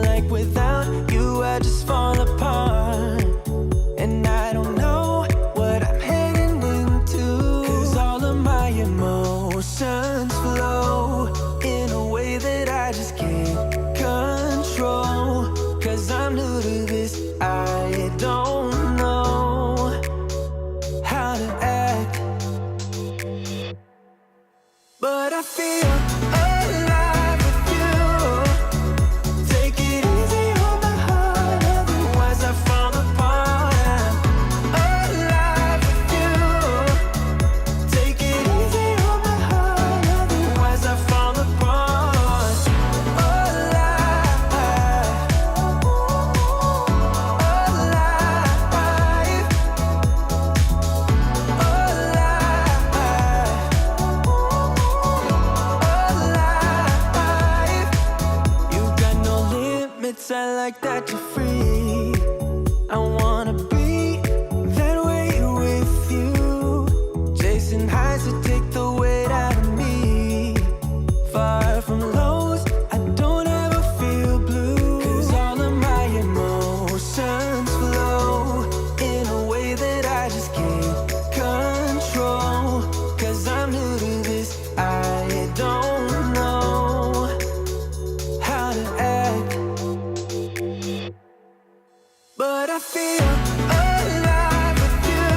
like without you I just fall apart. And I don't know what I'm heading into, 'cause all of my emotions flow in a way that I just can't control. 'Cause I'm new to this, I don't know how to act, but I feel alive with you. Take it easy on my heart, otherwise I fall apart. I'm alive with you. Take it easy on my heart, otherwise I fall apart. Alive, alive. You got no limits, I like that you're free. I wanna be that way with you. Chasing highs to take the weight out of me. Far from lows, I don't ever feel blue. 'Cause all of my emotions flow in a way that I just can't control. 'Cause I'm new to this, I don't know how to act, but I feel alive with you.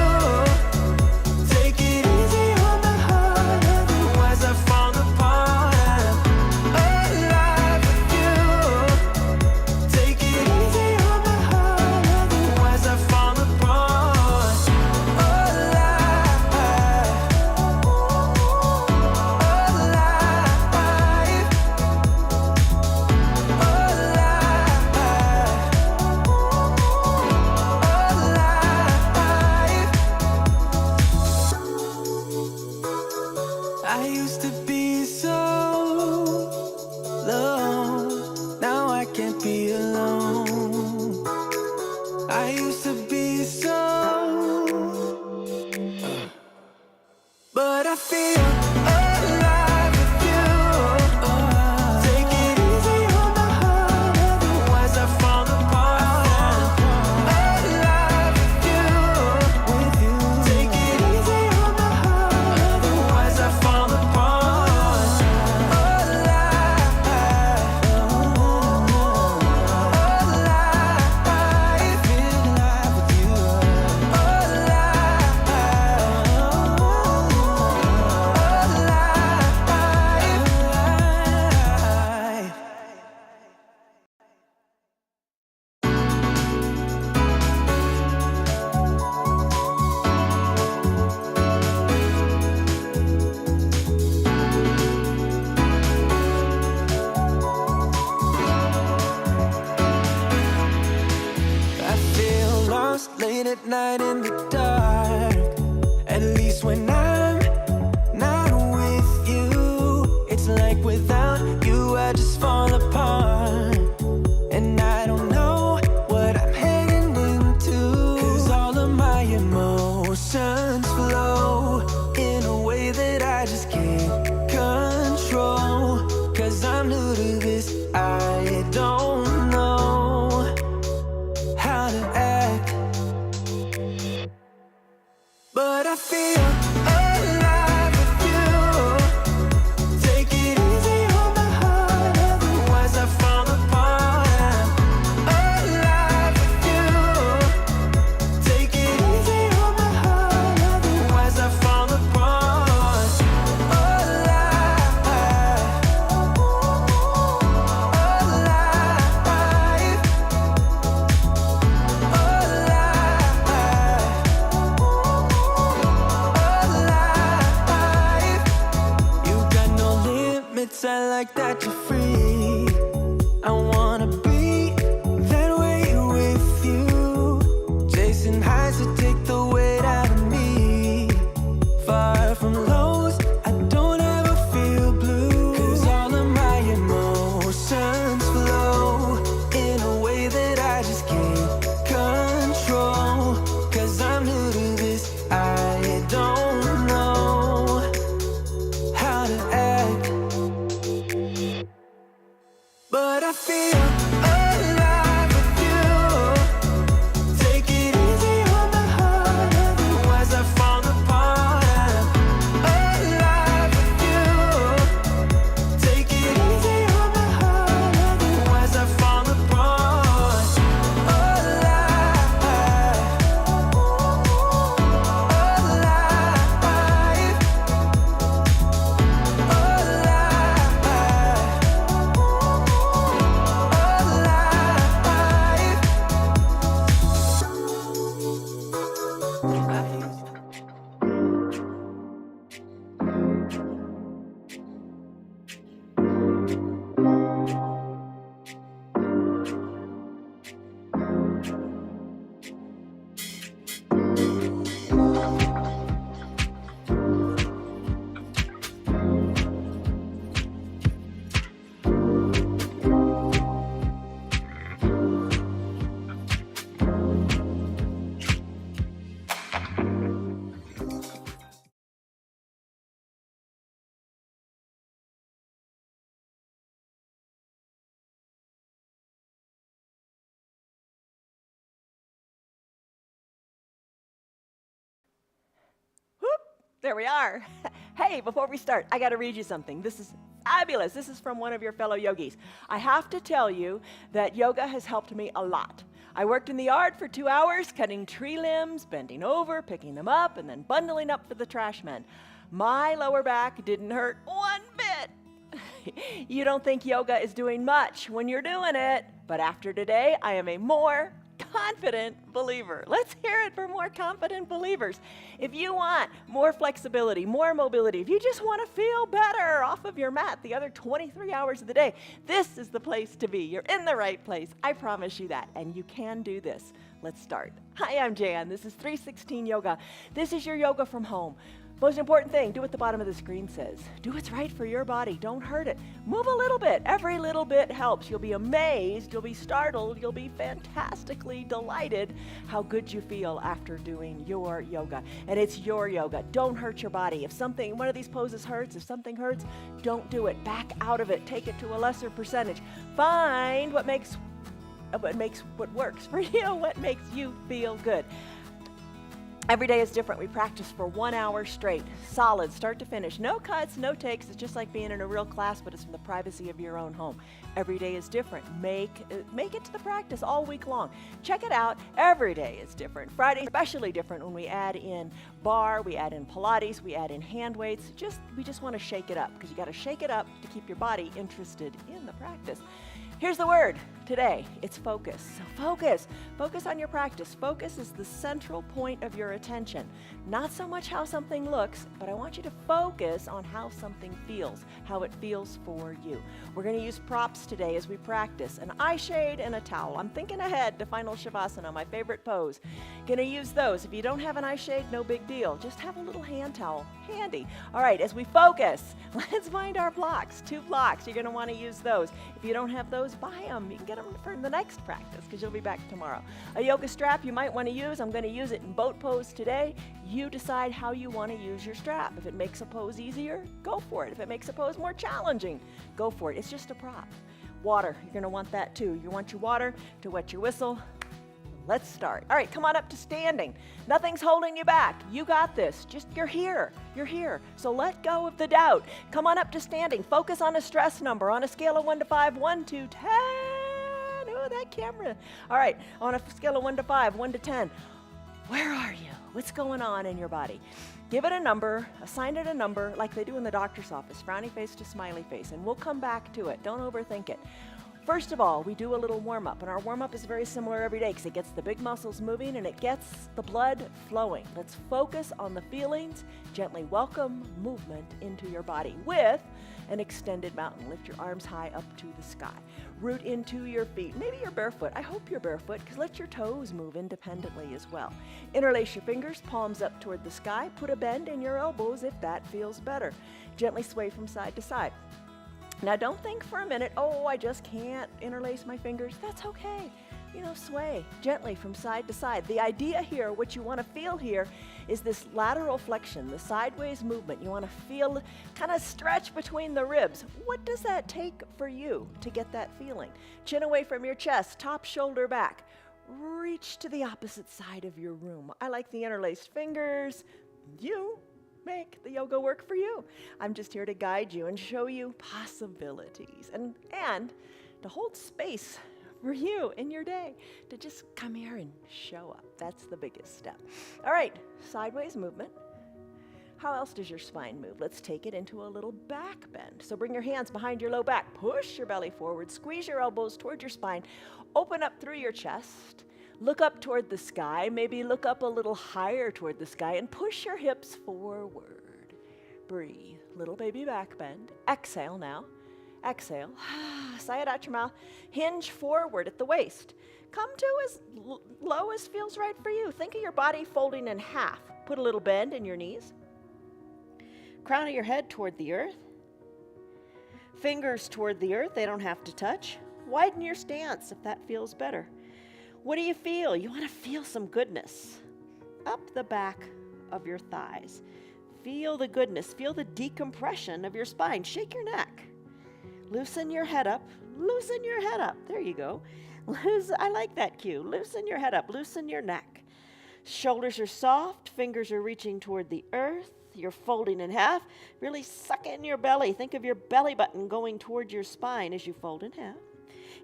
Take it easy on my heart, otherwise I fall apart. I'm alive with you. Take it easy on my heart, otherwise I fall apart. Alive, alive, I used to be so low, now I can't be alone. I used to be so, but I feel alive with you. Take it easy on my heart, otherwise I fall apart. I'm alive with you. Take it easy on my heart, otherwise I fall apart. Alive, alive, feel alive with you. Alive. I feel lost late at night in the dark. At least when I'm not with you, it's like without you I just fall apart. And I don't know what I'm heading into, 'cause all of my emotions flow in a way that I just can't control. 'Cause I'm new to this, I don't know how to act, but I feel alive with you. Take it easy on my heart, otherwise I fall apart. I'm alive with you. Take it easy on my heart, otherwise I fall apart. Alive, alive, alive. You got no limits, I like that you're free. I wanna be that way with you. Chasing highs to take the weight out of me. Far from lows, I don't ever feel blue. 'Cause all of my emotions flow in a way that I just can't control. 'Cause I'm new to this, I don't know how to act, but I feel There we are. Hey, before we start, I got to read you something. This is fabulous. This is from one of your fellow yogis. I have to tell you that yoga has helped me a lot. I worked in the yard for 2 hours, cutting tree limbs, bending over, picking them up, and then bundling up for the trash men. My lower back didn't hurt one bit. You don't think yoga is doing much when you're doing it, but after today, I am a more confident believer. Let's hear it for more confident believers. If you want more flexibility, more mobility, if you just want to feel better off of your mat the other 23 hours of the day, this is the place to be. You're in the right place. I promise you that. And you can do this. Let's start. Hi, I'm Jan. This is 316 Yoga. This is your yoga from home. Most important thing, do what the bottom of the screen says. Do what's right for your body. Don't hurt it. Move a little bit. Every little bit helps. You'll be amazed. You'll be startled. You'll be fantastically delighted how good you feel after doing your yoga. And it's your yoga. Don't hurt your body. If one of these poses hurts, if something hurts, don't do it. Back out of it. Take it to a lesser percentage. Find what works for you, what makes you feel good. Every day is different. We practice for 1 hour straight, solid, start to finish. No cuts, no takes. It's just like being in a real class, but it's from the privacy of your own home. Every day is different. Make it to the practice all week long. Check it out. Every day is different. Friday especially different when we add in bar, we add in Pilates, we add in hand weights. We just want to shake it up because you got to shake it up to keep your body interested in the practice. Here's the word today. It's focus. So focus on your practice. Focus is the central point of your attention. Not so much how something looks, but I want you to focus on how something feels, how it feels for you. We're going to use props today as we practice. An eye shade and a towel. I'm thinking ahead to Final Shavasana, my favorite pose. Going to use those. If you don't have an eye shade, no big deal. Just have a little hand towel handy. All right, as we focus, let's find our blocks. 2 blocks. You're going to want to use those. If you don't have those, buy them. You can get them for the next practice because you'll be back tomorrow. A yoga strap you might want to use. I'm going to use it in boat pose today. You decide how you want to use your strap. If it makes a pose easier, go for it. If it makes a pose more challenging, go for it. It's just a prop. Water, you're going to want that too. You want your water to wet your whistle. Let's start. All right, come on up to standing. Nothing's holding you back. You got this. You're here. You're here. So let go of the doubt. Come on up to standing. Focus on a stress number on a scale of 1 to 5, 1 to 10. Oh, that camera. All right, on a scale of 1 to 5, 1 to 10. Where are you? What's going on in your body? Give it a number, assign it a number like they do in the doctor's office, frowny face to smiley face, and we'll come back to it. Don't overthink it. First of all, we do a little warm-up, and our warm-up is very similar every day because it gets the big muscles moving and it gets the blood flowing. Let's focus on the feelings, gently welcome movement into your body with an extended mountain. Lift your arms high up to the sky. Root into your feet. Maybe you're barefoot. I hope you're barefoot because let your toes move independently as well. Interlace your fingers, palms up toward the sky. Put a bend in your elbows if that feels better. Gently sway from side to side. Now don't think for a minute, oh, I just can't interlace my fingers. That's okay. Sway gently from side to side. The idea here, what you want to feel here, is this lateral flexion, the sideways movement. You want to feel kind of stretch between the ribs. What does that take for you to get that feeling? Chin away from your chest, top shoulder back. Reach to the opposite side of your room. I like the interlaced fingers. You make the yoga work for you. I'm just here to guide you and show you possibilities and to hold space for you in your day, to just come here and show up. That's the biggest step. All right, sideways movement. How else does your spine move? Let's take it into a little back bend. So bring your hands behind your low back. Push your belly forward. Squeeze your elbows toward your spine. Open up through your chest. Look up toward the sky. Maybe look up a little higher toward the sky and push your hips forward. Breathe. Little baby back bend. Exhale now. Exhale. Sigh it out your mouth. Hinge forward at the waist. Come to as low as feels right for you. Think of your body folding in half. Put a little bend in your knees. Crown of your head toward the earth. Fingers toward the earth. They don't have to touch. Widen your stance if that feels better. What do you feel? You want to feel some goodness. Up the back of your thighs. Feel the goodness. Feel the decompression of your spine. Shake your neck. Loosen your head up. Loosen your head up. There you go. I like that cue. Loosen your head up. Loosen your neck. Shoulders are soft. Fingers are reaching toward the earth. You're folding in half. Really suck in your belly. Think of your belly button going towards your spine as you fold in half.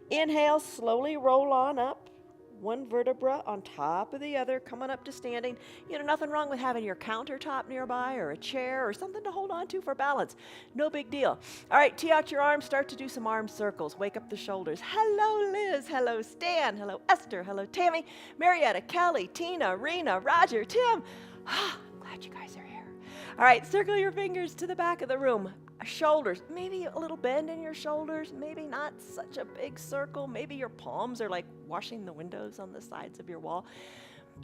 Inhale, slowly roll on up. One vertebra on top of the other, coming up to standing. Nothing wrong with having your countertop nearby or a chair or something to hold on to for balance. No big deal. All right, tee out your arms, start to do some arm circles. Wake up the shoulders. Hello, Liz. Hello, Stan. Hello, Esther. Hello, Tammy, Marietta, Kelly, Tina, Rena, Roger, Tim. Glad you guys are here. All right, circle your fingers to the back of the room. Shoulders, maybe a little bend in your shoulders, maybe not such a big circle. Maybe your palms are like washing the windows on the sides of your wall.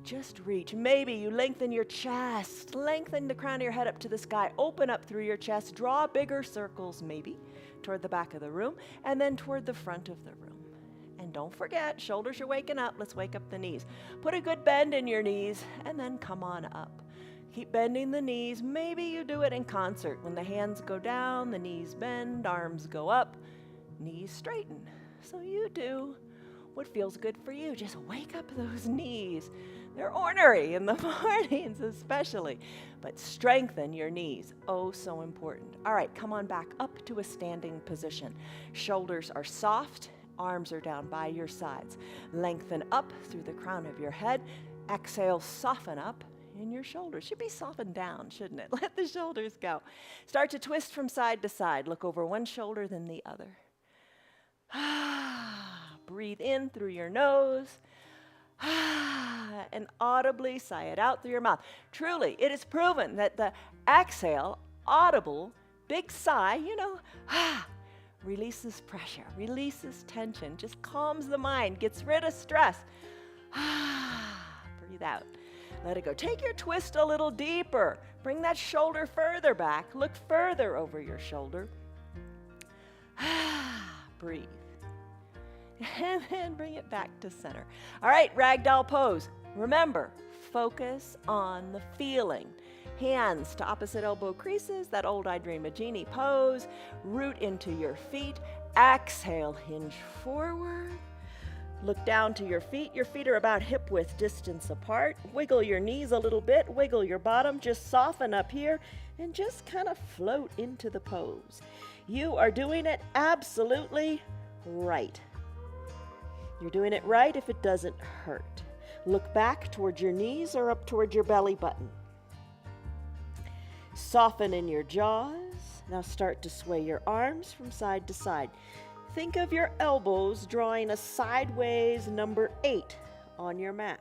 Just reach. Maybe you lengthen your chest, lengthen the crown of your head up to the sky, open up through your chest, draw bigger circles maybe toward the back of the room and then toward the front of the room. And don't forget, shoulders are waking up. Let's wake up the knees. Put a good bend in your knees and then come on up. Keep bending the knees. Maybe you do it in concert. When the hands go down, the knees bend, arms go up, knees straighten. So you do what feels good for you. Just wake up those knees. They're ornery in the mornings especially, but strengthen your knees. Oh, so important. All right, come on back up to a standing position. Shoulders are soft, arms are down by your sides. Lengthen up through the crown of your head. Exhale, soften up. In your shoulders. Should be softened down, shouldn't it? Let the shoulders go. Start to twist from side to side. Look over one shoulder, then the other. Breathe in through your nose. And audibly sigh it out through your mouth. Truly, it is proven that the exhale, audible, big sigh, releases pressure, releases tension, just calms the mind, gets rid of stress. Breathe out. Let it go. Take your twist a little deeper. Bring that shoulder further back. Look further over your shoulder. Breathe. And then bring it back to center. All right, ragdoll pose. Remember, focus on the feeling. Hands to opposite elbow creases, that old I Dream of Jeannie pose. Root into your feet. Exhale, hinge forward. Look down to your feet. Your feet are about hip width distance apart. Wiggle your knees a little bit. Wiggle your bottom. Just soften up here and just kind of float into the pose. You are doing it absolutely right. You're doing it right if it doesn't hurt. Look back towards your knees or up towards your belly button. Soften in your jaws. Now start to sway your arms from side to side. Think of your elbows drawing a sideways number 8 on your mat.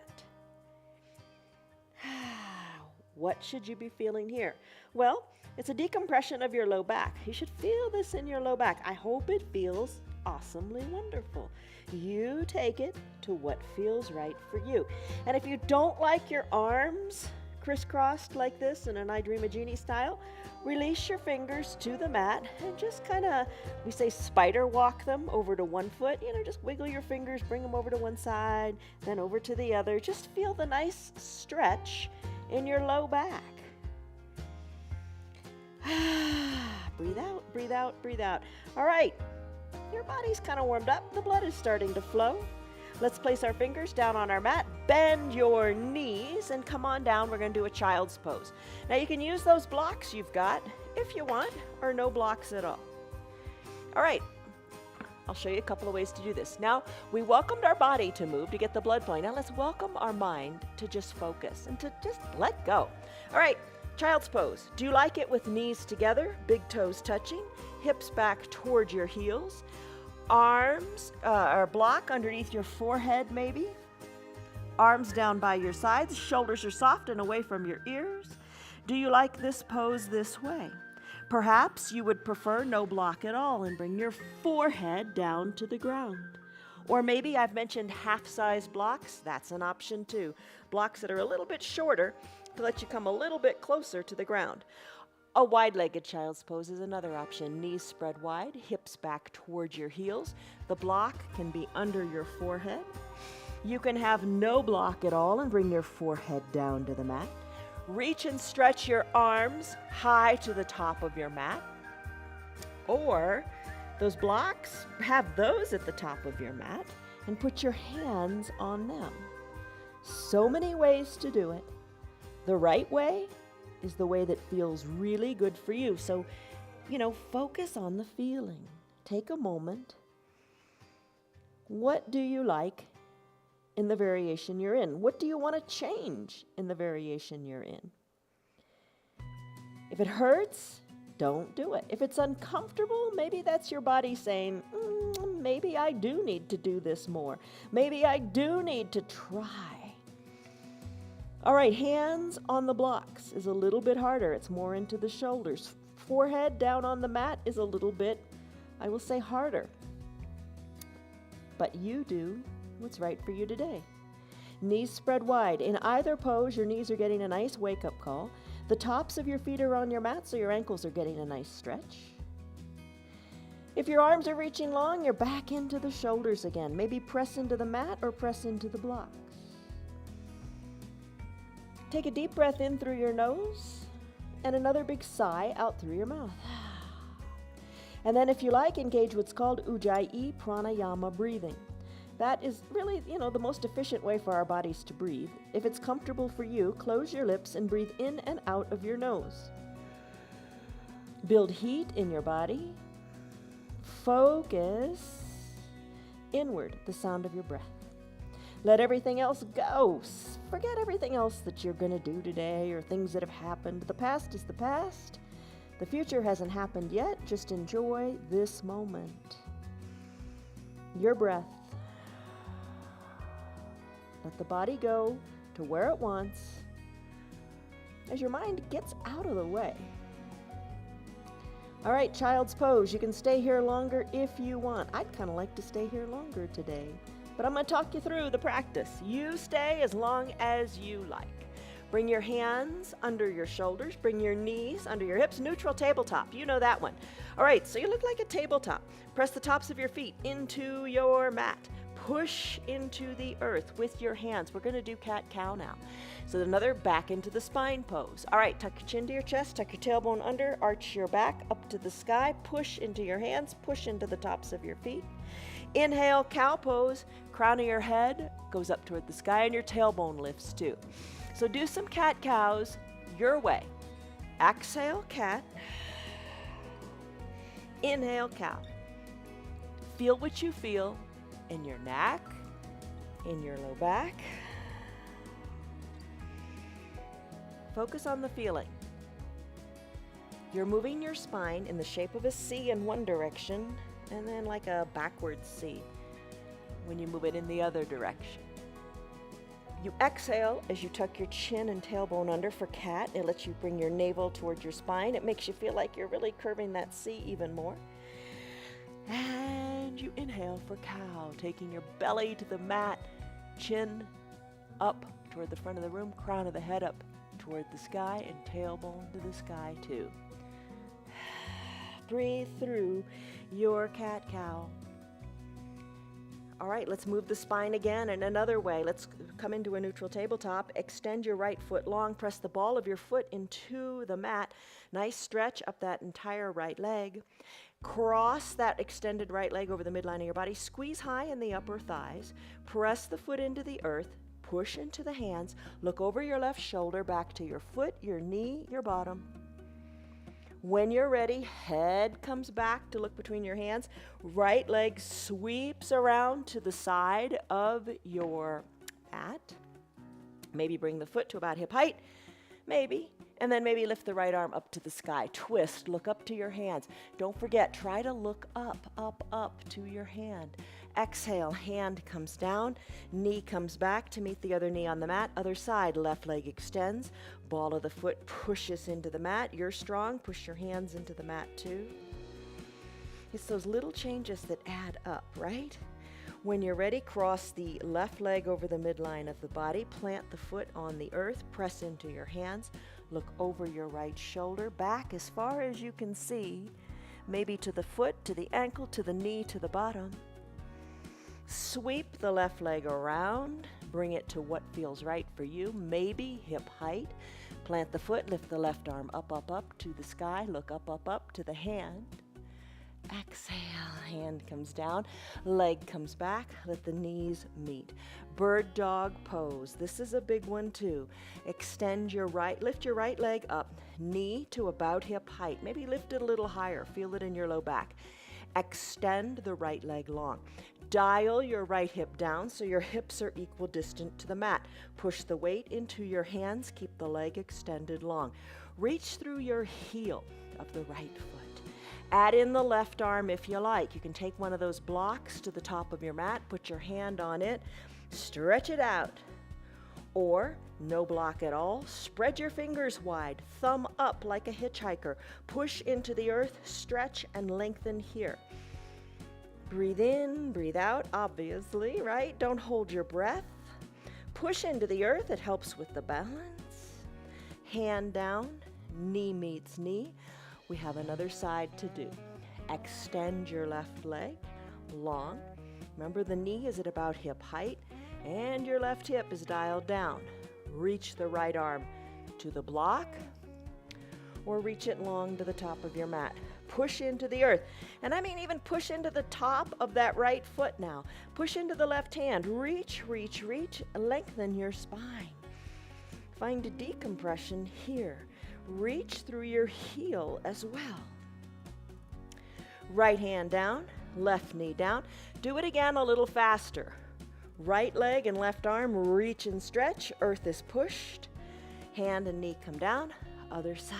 What should you be feeling here? Well, it's a decompression of your low back. You should feel this in your low back. I hope it feels awesomely wonderful. You take it to what feels right for you. And if you don't like your arms crisscrossed like this in an I Dream of Jeannie style, release your fingers to the mat and just kind of, we say spider walk them over to one foot. Just wiggle your fingers, bring them over to one side, then over to the other. Just feel the nice stretch in your low back. Breathe out, breathe out, breathe out. All right, your body's kind of warmed up. The blood is starting to flow. Let's place our fingers down on our mat, bend your knees, and come on down. We're going to do a child's pose. Now you can use those blocks you've got if you want, or no blocks at all. All right, I'll show you a couple of ways to do this. Now, we welcomed our body to move, to get the blood flowing. Now let's welcome our mind to just focus and to just let go. All right, child's pose. Do you like it with knees together, big toes touching, hips back towards your heels? Arms or block underneath your forehead maybe. Arms down by your sides. Shoulders are soft and away from your ears. Do you like this pose this way? Perhaps you would prefer no block at all and bring your forehead down to the ground. Or maybe I've mentioned half-size blocks. That's an option too. Blocks that are a little bit shorter to let you come a little bit closer to the ground. A wide-legged child's pose is another option. Knees spread wide, hips back towards your heels. The block can be under your forehead. You can have no block at all and bring your forehead down to the mat. Reach and stretch your arms high to the top of your mat. Or those blocks, have those at the top of your mat and put your hands on them. So many ways to do it. The right way is the way that feels really good for you. So, focus on the feeling. Take a moment. What do you like in the variation you're in? What do you want to change in the variation you're in? If it hurts, don't do it. If it's uncomfortable, maybe that's your body saying, maybe I do need to do this more. Maybe I do need to try. All right, hands on the blocks is a little bit harder. It's more into the shoulders. Forehead down on the mat is a little bit, I will say, harder. But you do what's right for you today. Knees spread wide. In either pose, your knees are getting a nice wake-up call. The tops of your feet are on your mat, so your ankles are getting a nice stretch. If your arms are reaching long, you're back into the shoulders again. Maybe press into the mat or press into the blocks. Take a deep breath in through your nose and another big sigh out through your mouth. And then if you like, engage what's called Ujjayi Pranayama breathing. That is really, the most efficient way for our bodies to breathe. If it's comfortable for you, close your lips and breathe in and out of your nose. Build heat in your body. Focus inward, the sound of your breath. Let everything else go. Forget everything else that you're going to do today or things that have happened. The past is the past. The future hasn't happened yet. Just enjoy this moment. Your breath. Let the body go to where it wants as your mind gets out of the way. All right, child's pose. You can stay here longer if you want. I'd kind of like to stay here longer today, but I'm going to talk you through the practice. You stay as long as you like. Bring your hands under your shoulders. Bring your knees under your hips. Neutral tabletop. You know that one. All right, so you look like a tabletop. Press the tops of your feet into your mat. Push into the earth with your hands. We're going to do cat-cow now. So another back into the spine pose. All right, tuck your chin to your chest, tuck your tailbone under, arch your back up to the sky, push into your hands, push into the tops of your feet. Inhale, cow pose. Crown of your head goes up toward the sky and your tailbone lifts too. So do some cat-cows your way. Exhale, cat. Inhale, cow. Feel what you feel in your neck, in your low back. Focus on the feeling. You're moving your spine in the shape of a C in one direction and then like a backwards C when you move it in the other direction. You exhale as you tuck your chin and tailbone under for cat. It lets you bring your navel towards your spine. It makes you feel like you're really curving that C even more. And you inhale for cow, taking your belly to the mat, chin up toward the front of the room, crown of the head up toward the sky, and tailbone to the sky too. Breathe through your cat-cow. All right, let's move the spine again in another way. Let's come into a neutral tabletop. Extend your right foot long. Press the ball of your foot into the mat. Nice stretch up that entire right leg. Cross that extended right leg over the midline of your body. Squeeze high in the upper thighs. Press the foot into the earth. Push into the hands. Look over your left shoulder, back to your foot, your knee, your bottom. When you're ready, head comes back to look between your hands. Right leg sweeps around to the side of your mat. Maybe bring the foot to about hip height. Maybe. And then maybe lift the right arm up to the sky. Twist, look up to your hands. Don't forget, try to look up to your hand. Exhale, hand comes down, knee comes back to meet the other knee on the mat. Other side, left leg extends. Ball of the foot pushes into the mat. You're strong, push your hands into the mat too. It's those little changes that add up, right? When you're ready, cross the left leg over the midline of the body. Plant the foot on the earth. Press into your hands. Look over your right shoulder, back as far as you can see. Maybe to the foot, to the ankle, to the knee, to the bottom. Sweep the left leg around. Bring it to what feels right for you. Maybe hip height. Plant the foot, lift the left arm up to the sky. Look up to the hand. Exhale, hand comes down, leg comes back, let the knees meet. Bird dog pose. This is a big one too. Lift your right leg up, knee to about hip height. Maybe lift it a little higher, feel it in your low back. Extend the right leg long. Dial your right hip down so your hips are equal distant to the mat. Push the weight into your hands, keep the leg extended long. Reach through your heel of the right foot. Add in the left arm if you like. You can take one of those blocks to the top of your mat, put your hand on it, stretch it out. Or, no block at all, spread your fingers wide, thumb up like a hitchhiker. Push into the earth, stretch and lengthen here. Breathe in, breathe out, obviously, right? Don't hold your breath. Push into the earth, it helps with the balance. Hand down, knee meets knee. We have another side to do. Extend your left leg long. Remember, the knee is at about hip height and your left hip is dialed down. Reach the right arm to the block or reach it long to the top of your mat. Push into the earth. And I mean even push into the top of that right foot now. Push into the left hand. Reach, reach, reach. Lengthen your spine. Find a decompression here. Reach through your heel as well. Right hand down, left knee down. Do it again a little faster. Right leg and left arm reach and stretch. Earth is pushed. Hand and knee come down. Other side.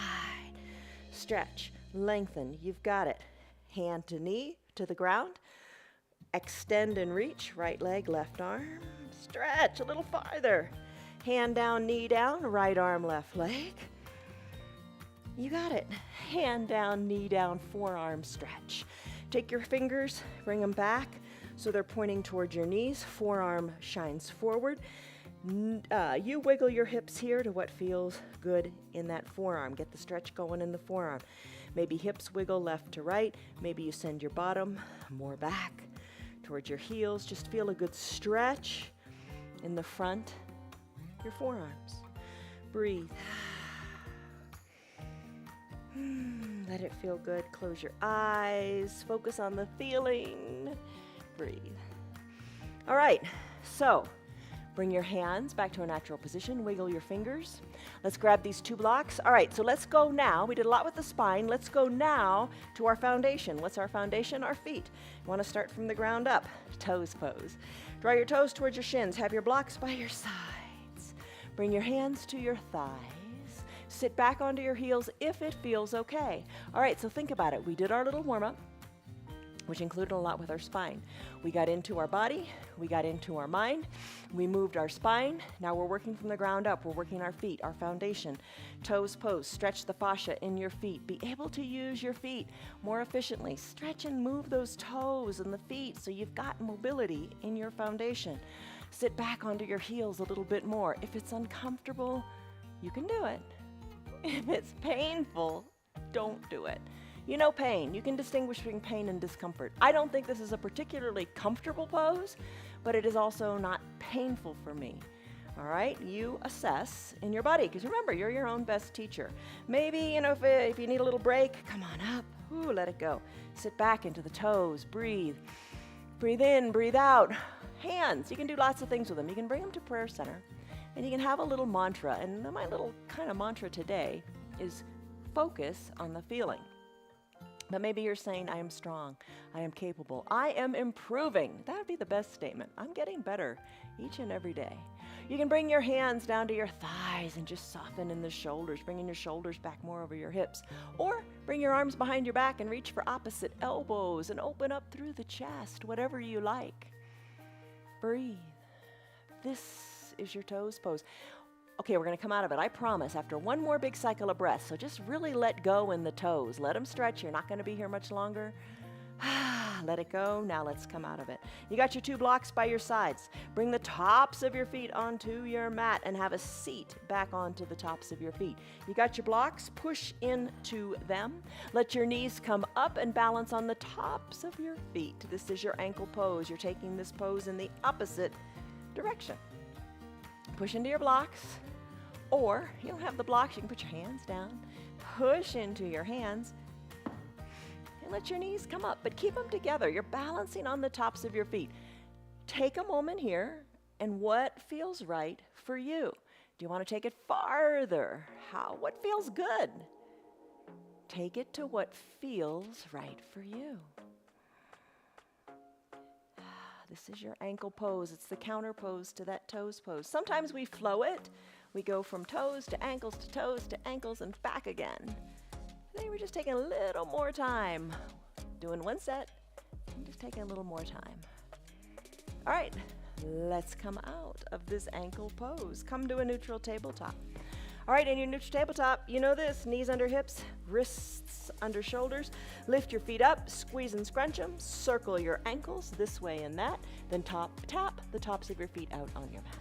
Stretch, lengthen. You've got it. Hand to knee to the ground. Extend and reach. Right leg, left arm. Stretch a little farther. Hand down, knee down. Right arm, left leg. You got it. Hand down, knee down, forearm stretch. Take your fingers, bring them back so they're pointing towards your knees. Forearm shines forward. You wiggle your hips here to what feels good in that forearm. Get the stretch going in the forearm. Maybe hips wiggle left to right. Maybe you send your bottom more back towards your heels. Just feel a good stretch in the front, your forearms. Breathe. Let it feel good. Close your eyes. Focus on the feeling. Breathe. All right, so bring your hands back to a natural position. Wiggle your fingers. Let's grab these two blocks. All right, so let's go now. We did a lot with the spine. Let's go now to our foundation. What's our foundation? Our feet. You want to start from the ground up. Toes pose. Draw your toes towards your shins. Have your blocks by your sides. Bring your hands to your thighs. Sit back onto your heels if it feels okay. All right, so think about it. We did our little warm-up, which included a lot with our spine. We got into our body, we got into our mind, we moved our spine. Now we're working from the ground up. We're working our feet, our foundation. Toes pose, stretch the fascia in your feet. Be able to use your feet more efficiently. Stretch and move those toes and the feet so you've got mobility in your foundation. Sit back onto your heels a little bit more. If it's uncomfortable, you can do it. If it's painful, don't do it. You know pain. You can distinguish between pain and discomfort. I don't think this is a particularly comfortable pose, but it is also not painful for me. All right? You assess in your body, because remember, you're your own best teacher. Maybe, if you need a little break, come on up. Ooh, let it go. Sit back into the toes. Breathe. Breathe in, breathe out. Hands. You can do lots of things with them. You can bring them to prayer center. And you can have a little mantra, and my little kind of mantra today is focus on the feeling. But maybe you're saying, I am strong, I am capable, I am improving. That would be the best statement. I'm getting better each and every day. You can bring your hands down to your thighs and just soften in the shoulders, bringing your shoulders back more over your hips. Or bring your arms behind your back and reach for opposite elbows and open up through the chest, whatever you like. Breathe. This is your toes pose. Okay, we're going to come out of it, I promise, after one more big cycle of breath. So just really let go in the toes. Let them stretch. You're not going to be here much longer. Let it go. Now let's come out of it. You got your two blocks by your sides. Bring the tops of your feet onto your mat and have a seat back onto the tops of your feet. You got your blocks. Push into them. Let your knees come up and balance on the tops of your feet. This is your ankle pose. You're taking this pose in the opposite direction. Push into your blocks, or you don't have the blocks, you can put your hands down, push into your hands, and let your knees come up, but keep them together. You're balancing on the tops of your feet. Take a moment here, and what feels right for you? Do you want to take it farther? What feels good? Take it to what feels right for you. This is your ankle pose. It's the counter pose to that toes pose. Sometimes we flow it. We go from toes to ankles to ankles and back again. Today we're just taking a little more time. Doing one set and just taking a little more time. All right, let's come out of this ankle pose. Come to a neutral tabletop. All right, in your neutral tabletop, you know this, knees under hips, wrists under shoulders. Lift your feet up, squeeze and scrunch them, circle your ankles this way and that, then tap the tops of your feet out on your mat.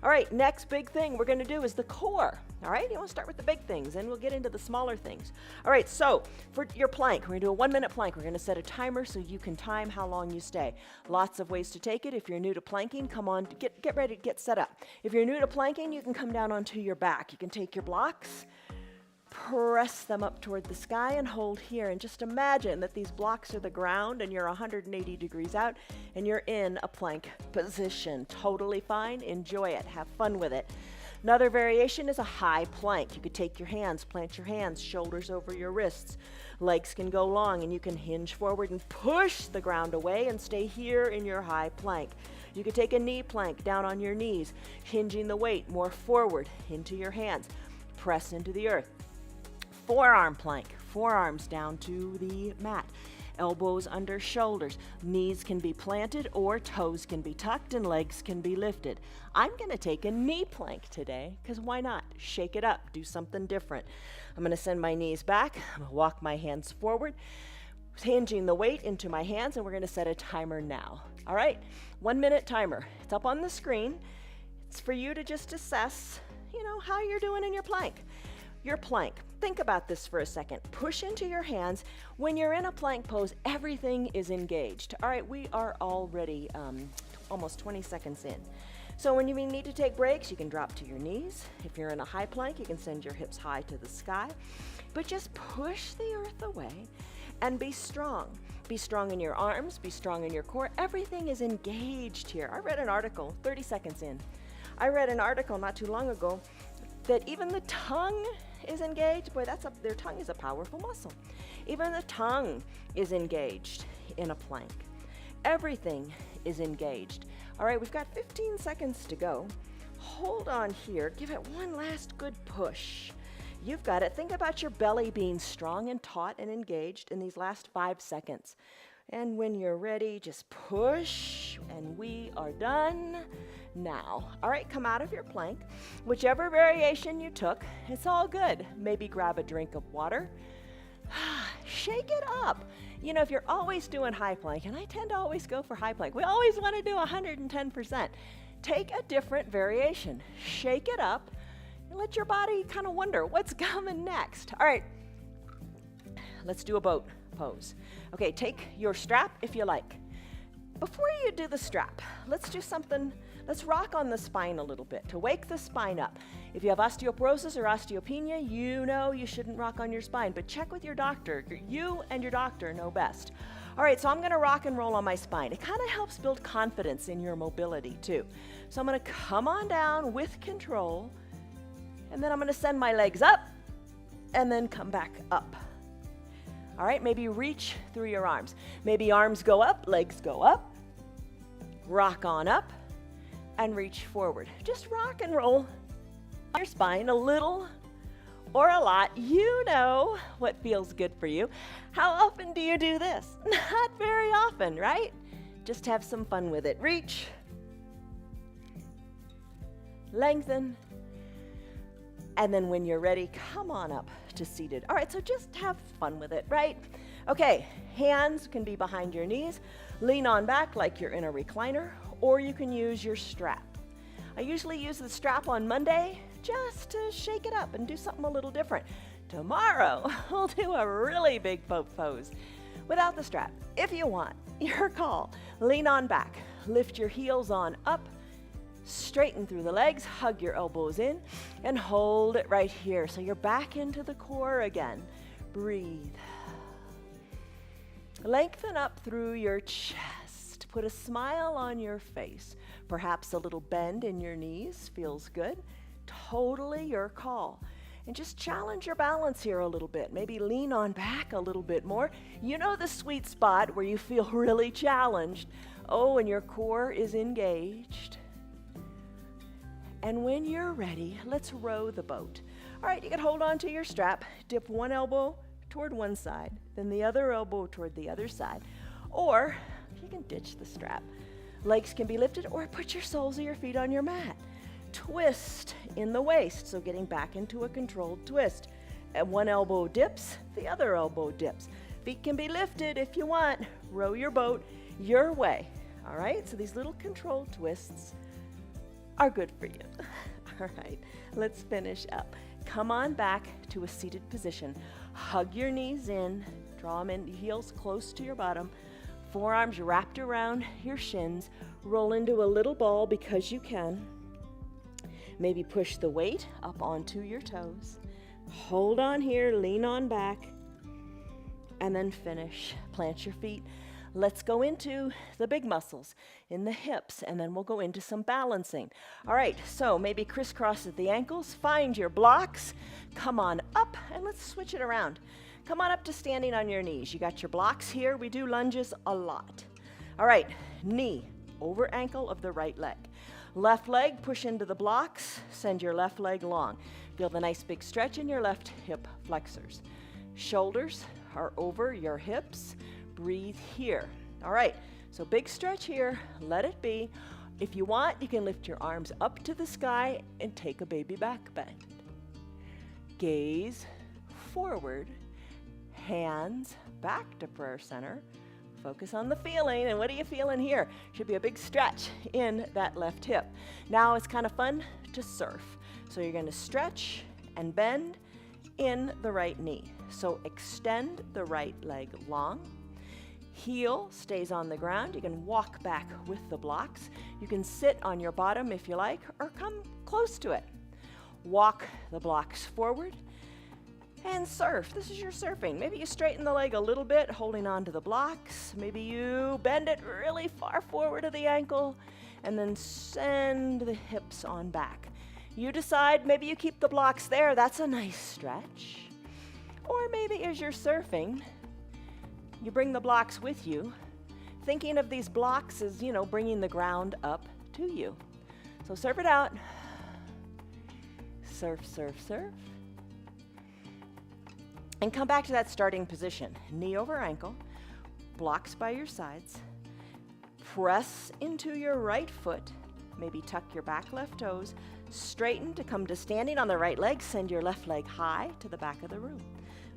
All right, next big thing we're gonna do is the core. All right, you wanna start with the big things, and we'll get into the smaller things. All right, so for your plank, we're gonna do a 1-minute plank. We're gonna set a timer so you can time how long you stay. Lots of ways to take it. If you're new to planking, come on, get ready to get set up. If you're new to planking, you can come down onto your back. You can take your blocks, press them up toward the sky and hold here, and just imagine that these blocks are the ground and you're 180 degrees out and you're in a plank position. Totally fine. Enjoy it. Have fun with it. Another variation is a high plank. You could take your hands, plant your hands, shoulders over your wrists. Legs can go long and you can hinge forward and push the ground away and stay here in your high plank. You could take a knee plank down on your knees, hinging the weight more forward into your hands. Press into the earth. Forearm plank, forearms down to the mat, elbows under shoulders. Knees can be planted or toes can be tucked and legs can be lifted. I'm gonna take a knee plank today, because why not? Shake it up, do something different. I'm gonna send my knees back, I'm gonna walk my hands forward, hinging the weight into my hands, and we're gonna set a timer now. All right, 1-minute timer. It's up on the screen. It's for you to just assess, how you're doing in your plank. Your plank. Think about this for a second. Push into your hands. When you're in a plank pose, everything is engaged. All right, we are already almost 20 seconds in. So when you need to take breaks, you can drop to your knees. If you're in a high plank, you can send your hips high to the sky. But just push the earth away and be strong. Be strong in your arms, be strong in your core. Everything is engaged here. I read an article, 30 seconds in. I read an article not too long ago that even the tongue is engaged. Boy, their tongue is a powerful muscle. Even the tongue is engaged in a plank. Everything is engaged. All right, we've got 15 seconds to go. Hold on here. Give it one last good push. You've got it. Think about your belly being strong and taut and engaged in these last 5 seconds. And when you're ready, just push, and we are done now. All right, come out of your plank. Whichever variation you took, it's all good. Maybe grab a drink of water. Shake it up. If you're always doing high plank, and I tend to always go for high plank, we always want to do 110%. Take a different variation. Shake it up, and let your body kind of wonder what's coming next. All right, let's do a boat pose. Okay, take your strap if you like. Before you do the strap, let's do something. Let's rock on the spine a little bit to wake the spine up. If you have osteoporosis or osteopenia, you shouldn't rock on your spine, but check with your doctor. You and your doctor know best. All right, so I'm gonna rock and roll on my spine. It kind of helps build confidence in your mobility too. So I'm gonna come on down with control, and then I'm gonna send my legs up, and then come back up. All right, maybe reach through your arms. Maybe arms go up, legs go up. Rock on up and reach forward. Just rock and roll on your spine a little or a lot. You know what feels good for you. How often do you do this? Not very often, right? Just have some fun with it. Reach, lengthen, and then when you're ready, come on up to seated. All right, so just have fun with it, right? Okay, hands can be behind your knees. Lean on back like you're in a recliner, or you can use your strap. I usually use the strap on Monday just to shake it up and do something a little different. Tomorrow, we'll do a really big boat pose without the strap. If you want, your call. Lean on back, lift your heels on up, straighten through the legs, hug your elbows in, and hold it right here. So you're back into the core again. Breathe. Lengthen up through your chest. Put a smile on your face. Perhaps a little bend in your knees feels good. Totally your call. And just challenge your balance here a little bit. Maybe lean on back a little bit more. You know the sweet spot where you feel really challenged. Oh, and your core is engaged. And when you're ready, let's row the boat. All right, you can hold on to your strap. Dip one elbow toward one side, then the other elbow toward the other side. Or you can ditch the strap. Legs can be lifted, or put your soles of your feet on your mat. Twist in the waist, so getting back into a controlled twist. And one elbow dips, the other elbow dips. Feet can be lifted if you want. Row your boat your way. All right, so these little controlled twists are good for you. All right, let's finish up. Come on back to a seated position. Hug your knees in, draw them in, heels close to your bottom, forearms wrapped around your shins. Roll into a little ball because you can. Maybe push the weight up onto your toes. Hold on here, lean on back, and then finish. Plant your feet. Let's go into the big muscles in the hips, and then we'll go into some balancing. All right, so maybe crisscross at the ankles. Find your blocks. Come on up, and let's switch it around. Come on up to standing on your knees. You got your blocks here. We do lunges a lot. All right, knee over ankle of the right leg. Left leg, push into the blocks. Send your left leg long. Feel the nice big stretch in your left hip flexors. Shoulders are over your hips. Breathe here. All right, so big stretch here. Let it be. If you want, you can lift your arms up to the sky and take a baby back bend. Gaze forward. Hands back to prayer center. Focus on the feeling. And what are you feeling here? Should be a big stretch in that left hip. Now it's kind of fun to surf. So you're going to stretch and bend in the right knee. So extend the right leg long. Heel stays on the ground. You can walk back with the blocks. You can sit on your bottom if you like, or come close to it. Walk the blocks forward and surf. This is your surfing. Maybe you straighten the leg a little bit, holding on to the blocks. Maybe you bend it really far forward to the ankle and then send the hips on back. You decide, maybe you keep the blocks there. That's a nice stretch. Or maybe as you're surfing, you bring the blocks with you, thinking of these blocks as, bringing the ground up to you. So surf it out. Surf, surf, surf. And come back to that starting position. Knee over ankle, blocks by your sides. Press into your right foot. Maybe tuck your back left toes. Straighten to come to standing on the right leg. Send your left leg high to the back of the room.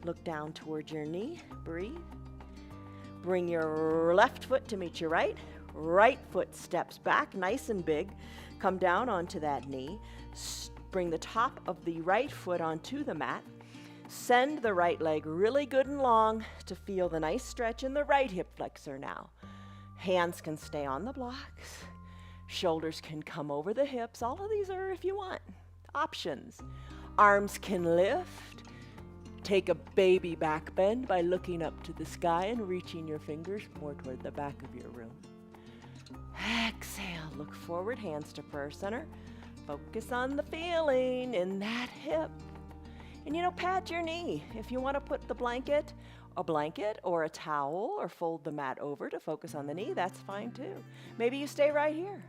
Look down towards your knee. Breathe. Bring your left foot to meet your right. Right foot steps back, nice and big. Come down onto that knee. Bring the top of the right foot onto the mat. Send the right leg really good and long to feel the nice stretch in the right hip flexor now. Hands can stay on the blocks. Shoulders can come over the hips. All of these are, if you want, options. Arms can lift. Take a baby back bend by looking up to the sky and reaching your fingers more toward the back of your room. Exhale, look forward, hands to prayer center. Focus on the feeling in that hip. And pat your knee. If you want to put a blanket or a towel or fold the mat over to focus on the knee, that's fine too. Maybe you stay right here.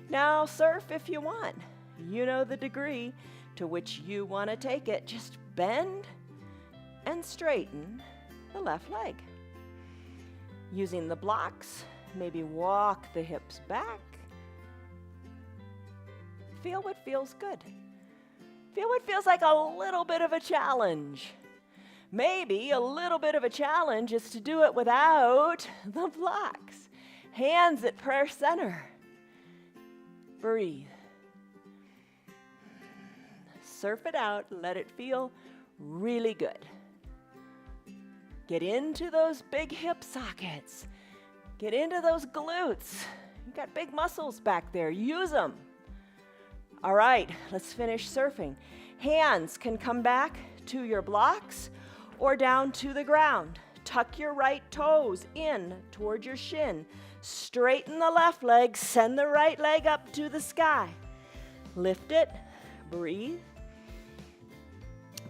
Now surf if you want. You know the degree to which you want to take it. Just bend and straighten the left leg. Using the blocks, maybe walk the hips back. Feel what feels good. Feel what feels like a little bit of a challenge. Maybe a little bit of a challenge is to do it without the blocks. Hands at prayer center. Breathe. Surf it out. Let it feel really good. Get into those big hip sockets. Get into those glutes. You got big muscles back there. Use them. All right, let's finish surfing. Hands can come back to your blocks or down to the ground. tuck your right toes in toward your shin. Straighten the left leg, send the right leg up to the sky. Lift it, breathe.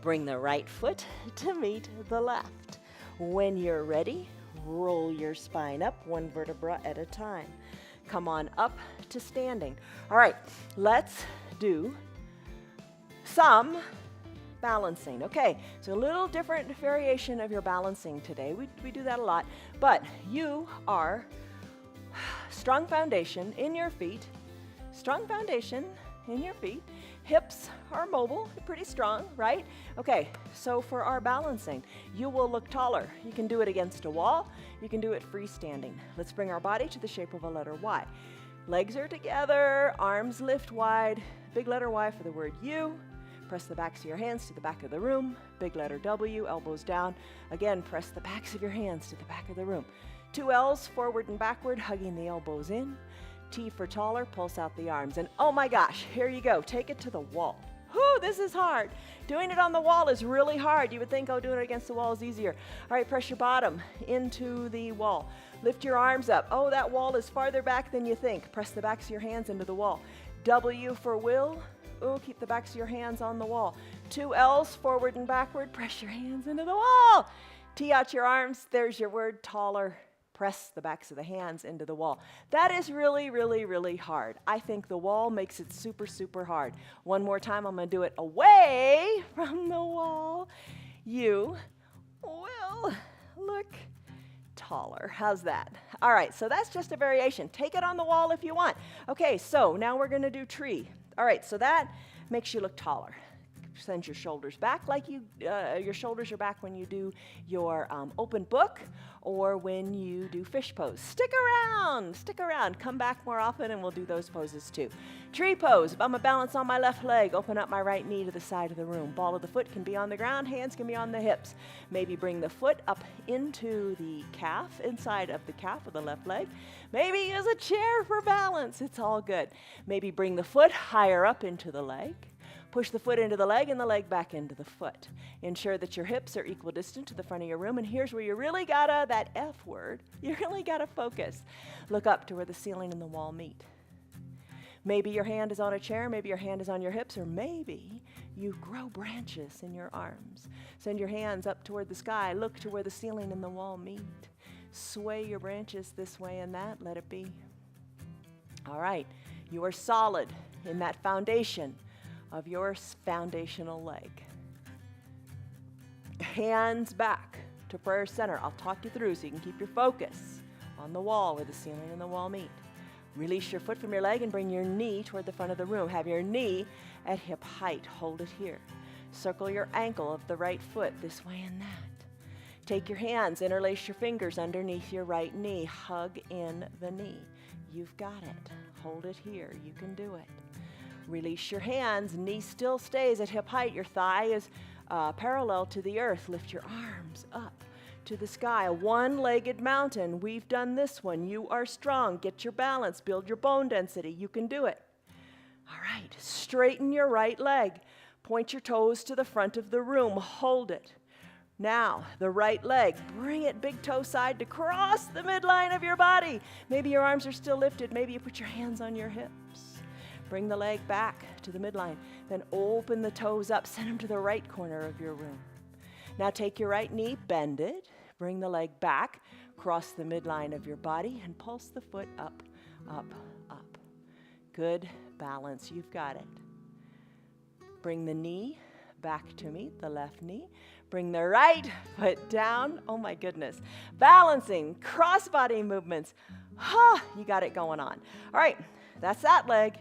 Bring the right foot to meet the left. When you're ready, roll your spine up one vertebra at a time. Come on up to standing. All right, let's do some balancing. Okay, so a little different variation of your balancing today. We do that a lot, but you are strong foundation in your feet, strong foundation in your feet. Hips are mobile, pretty strong, right? Okay, so for our balancing, you will look taller. You can do it against a wall. You can do it freestanding. Let's bring our body to the shape of a letter Y. Legs are together, arms lift wide. Big letter Y for the word you. Press the backs of your hands to the back of the room. Big letter W, elbows down. Again, press the backs of your hands to the back of the room. 2 L's, forward and backward, hugging the elbows in. T for taller, pulse out the arms. And oh my gosh, here you go. Take it to the wall. Whew, this is hard. Doing it on the wall is really hard. You would think, oh, doing it against the wall is easier. All right, press your bottom into the wall. Lift your arms up. Oh, that wall is farther back than you think. Press the backs of your hands into the wall. W for will. Oh, keep the backs of your hands on the wall. 2 L's, forward and backward. Press your hands into the wall. T out your arms. There's your word, taller. Press the backs of the hands into the wall. That is really, really, really hard. I think the wall makes it super, super hard. One more time, I'm going to do it away from the wall. You will look taller. How's that? All right, so that's just a variation. Take it on the wall if you want. Okay, so now we're going to do tree. All right, so that makes you look taller. Send your shoulders back like your shoulders are back when you do your open book or when you do fish pose. Stick around, come back more often and we'll do those poses too. Tree pose, I'm gonna balance on my left leg, open up my right knee to the side of the room. Ball of the foot can be on the ground, hands can be on the hips. Maybe bring the foot up into the calf, inside of the calf of the left leg. Maybe use a chair for balance, it's all good. Maybe bring the foot higher up into the leg. Push the foot into the leg and the leg back into the foot. Ensure that your hips are equidistant to the front of your room. And here's where you really gotta, that F word, you really gotta focus. Look up to where the ceiling and the wall meet. Maybe your hand is on a chair, maybe your hand is on your hips, or maybe you grow branches in your arms. Send your hands up toward the sky. Look to where the ceiling and the wall meet. Sway your branches this way and that. Let it be. All right. You are solid in that foundation of your foundational leg. Hands back to prayer center. I'll talk you through so you can keep your focus on the wall where the ceiling and the wall meet. Release your foot from your leg and bring your knee toward the front of the room. Have your knee at hip height. Hold it here. Circle your ankle of the right foot this way and that. Take your hands, interlace your fingers underneath your right knee. Hug in the knee. You've got it. Hold it here. You can do it. Release your hands, knee still stays at hip height. Your thigh is parallel to the earth. Lift your arms up to the sky. A one-legged mountain. We've done this one. You are strong. Get your balance. Build your bone density. You can do it. All right. Straighten your right leg. Point your toes to the front of the room. Hold it. Now, the right leg. Bring it big toe side to cross the midline of your body. Maybe your arms are still lifted. Maybe you put your hands on your hips. Bring the leg back to the midline. Then open the toes up. Send them to the right corner of your room. Now take your right knee, bend it. Bring the leg back. Cross the midline of your body and pulse the foot up, up, up. Good balance. You've got it. Bring the knee back to meet the left knee. Bring the right foot down. Oh my goodness. Balancing, cross-body movements. You got it going on. All right, that's that leg.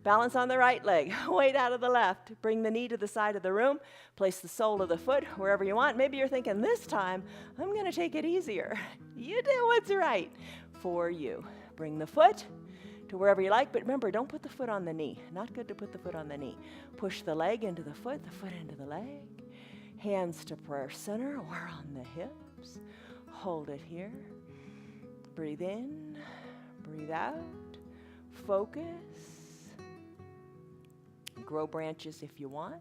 Balance on the right leg, weight out of the left. Bring the knee to the side of the room. Place the sole of the foot wherever you want. Maybe you're thinking, this time, I'm gonna take it easier. You do what's right for you. Bring the foot to wherever you like, but remember, don't put the foot on the knee. Not good to put the foot on the knee. Push the leg into the foot into the leg. Hands to prayer center or on the hips. Hold it here. Breathe in, breathe out. Focus. Grow branches if you want.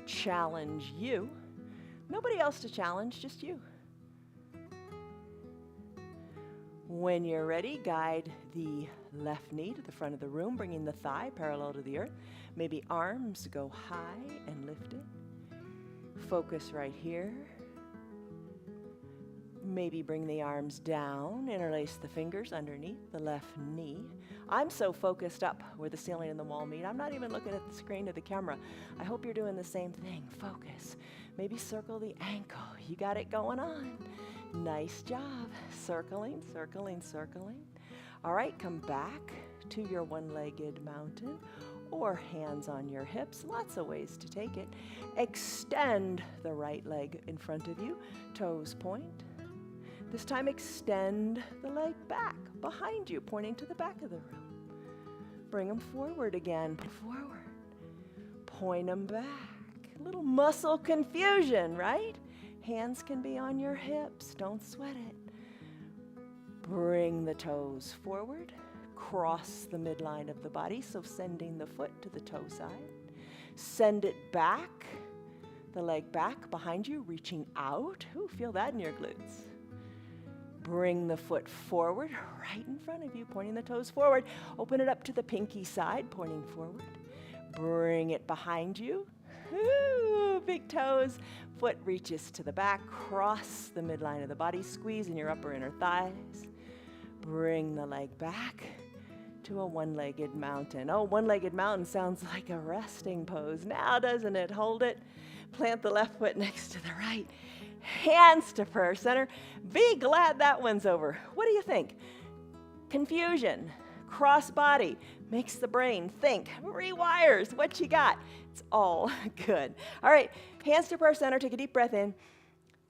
Challenge you. Nobody else to challenge, just you. When you're ready, guide the left knee to the front of the room, bringing the thigh parallel to the earth. Maybe arms go high and lifted. Focus right here. Maybe bring the arms down, interlace the fingers underneath the left knee. I'm so focused up where the ceiling and the wall meet, I'm not even looking at the screen of the camera. I hope you're doing the same thing. Focus. Maybe circle the ankle. You got it going on. Nice job. Circling, circling, circling. All right, come back to your one-legged mountain or hands on your hips. Lots of ways to take it. Extend the right leg in front of you. Toes point. This time extend the leg back behind you, pointing to the back of the room. Bring them forward again. Forward. Point them back. A little muscle confusion, right? Hands can be on your hips. Don't sweat it. Bring the toes forward. Cross the midline of the body, so sending the foot to the toe side. Send it back. The leg back behind you, reaching out. Ooh, feel that in your glutes. Bring the foot forward, right in front of you, pointing the toes forward. Open it up to the pinky side, pointing forward. Bring it behind you. Ooh, big toes. Foot reaches to the back. Cross the midline of the body. Squeeze in your upper inner thighs. Bring the leg back to a one-legged mountain. Oh, one-legged mountain sounds like a resting pose now, doesn't it? Hold it. Plant the left foot next to the right. Hands to prayer center. Be glad that one's over. What do you think? Confusion, cross body, makes the brain think, rewires what you got. It's all good. All right, hands to prayer center. Take a deep breath in.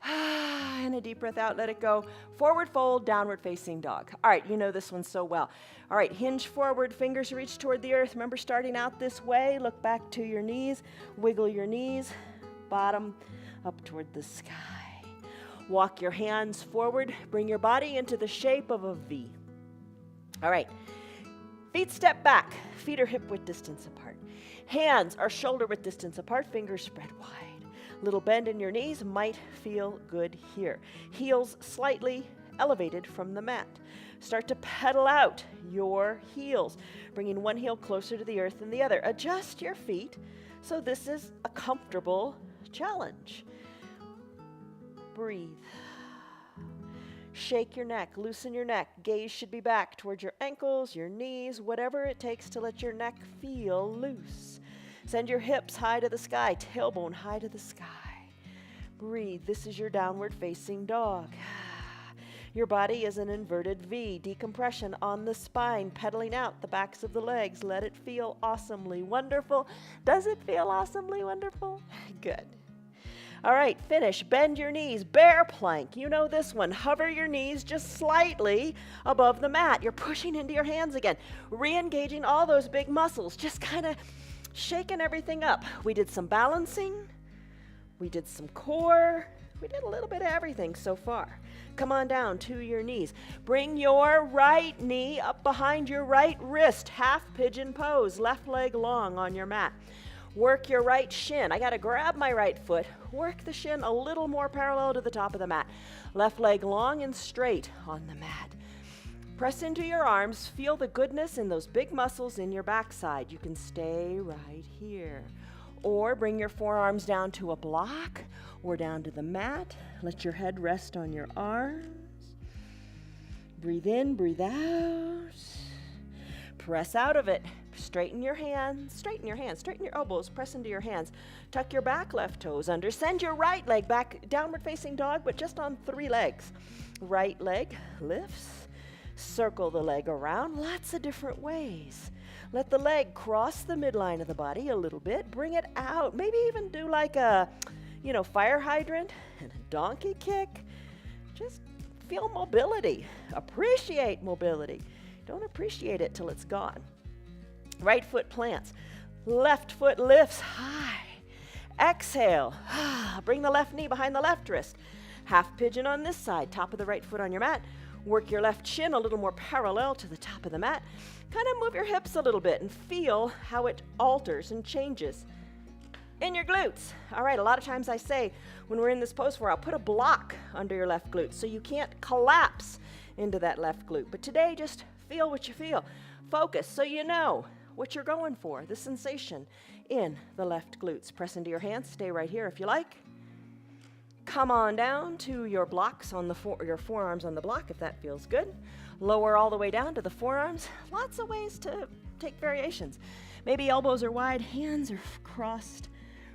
And a deep breath out, let it go. Forward fold, downward facing dog. All right, you know this one so well. All right, hinge forward, fingers reach toward the earth. Remember, starting out this way, look back to your knees, wiggle your knees, bottom up toward the sky. Walk your hands forward, bring your body into the shape of a V. All right, feet step back, feet are hip width distance apart. Hands are shoulder width distance apart, fingers spread wide. Little bend in your knees might feel good here. Heels slightly elevated from the mat. Start to pedal out your heels, bringing one heel closer to the earth than the other. Adjust your feet so this is a comfortable challenge. Breathe. Shake your neck, loosen your neck. Gaze should be back towards your ankles, your knees, whatever it takes to let your neck feel loose. Send your hips high to the sky, tailbone high to the sky. Breathe. This is your downward facing dog. Your body is an inverted V. Decompression on the spine, pedaling out the backs of the legs. Let it feel awesomely wonderful. Does it feel awesomely wonderful? Good. All right, finish. Bend your knees. Bear plank. You know this one. Hover your knees just slightly above the mat. You're pushing into your hands again. Re-engaging all those big muscles. Just kind of shaking everything up. We did some balancing. We did some core. We did a little bit of everything so far. Come on down to your knees. Bring your right knee up behind your right wrist. Half pigeon pose. Left leg long on your mat. Work your right shin. I got to grab my right foot. Work the shin a little more parallel to the top of the mat. Left leg long and straight on the mat. Press into your arms. Feel the goodness in those big muscles in your backside. You can stay right here. Or bring your forearms down to a block or down to the mat. Let your head rest on your arms. Breathe in, breathe out. Press out of it. Straighten your hands, straighten your elbows, press into your hands. Tuck your back left toes under. Send your right leg back, downward facing dog, but just on 3 legs. Right leg lifts. Circle the leg around, lots of different ways. Let the leg cross the midline of the body a little bit. Bring it out. Maybe even do like a, fire hydrant and a donkey kick. Just feel mobility. Appreciate mobility. Don't appreciate it till it's gone. Right foot plants. Left foot lifts high. Exhale. Bring the left knee behind the left wrist. Half pigeon on this side. Top of the right foot on your mat. Work your left shin a little more parallel to the top of the mat. Kind of move your hips a little bit and feel how it alters and changes in your glutes. All right, a lot of times I say when we're in this pose where I'll put a block under your left glute so you can't collapse into that left glute. But today, just feel what you feel. Focus so you know what you're going for, the sensation in the left glutes. Press into your hands. Stay right here if you like. Come on down to your blocks on your forearms on the block if that feels good. Lower all the way down to the forearms. Lots of ways to take variations. Maybe elbows are wide, hands are crossed,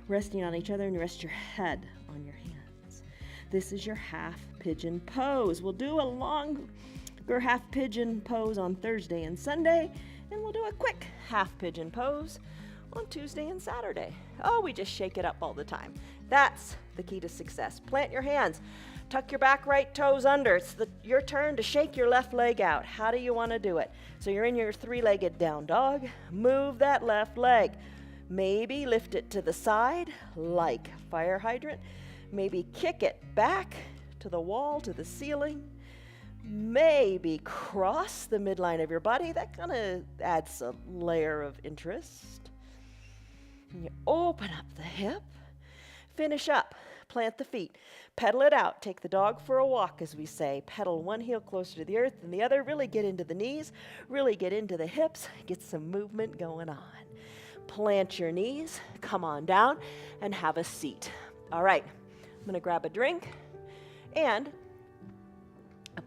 resting on each other, and you rest your head on your hands. This is your half pigeon pose. We'll do a longer half pigeon pose on Thursday and Sunday, and we'll do a quick half pigeon pose on Tuesday and Saturday. Oh, we just shake it up all the time. That's the key to success. Plant your hands. Tuck your back right toes under. It's your turn to shake your left leg out. How do you want to do it? So you're in your three-legged down dog. Move that left leg. Maybe lift it to the side like fire hydrant. Maybe kick it back to the wall, to the ceiling. Maybe cross the midline of your body. That kind of adds a layer of interest. And you open up the hip. Finish up. Plant the feet. Pedal it out. Take the dog for a walk, as we say. Pedal one heel closer to the earth than the other. Really get into the knees. Really get into the hips. Get some movement going on. Plant your knees. Come on down and have a seat. All right. I'm going to grab a drink and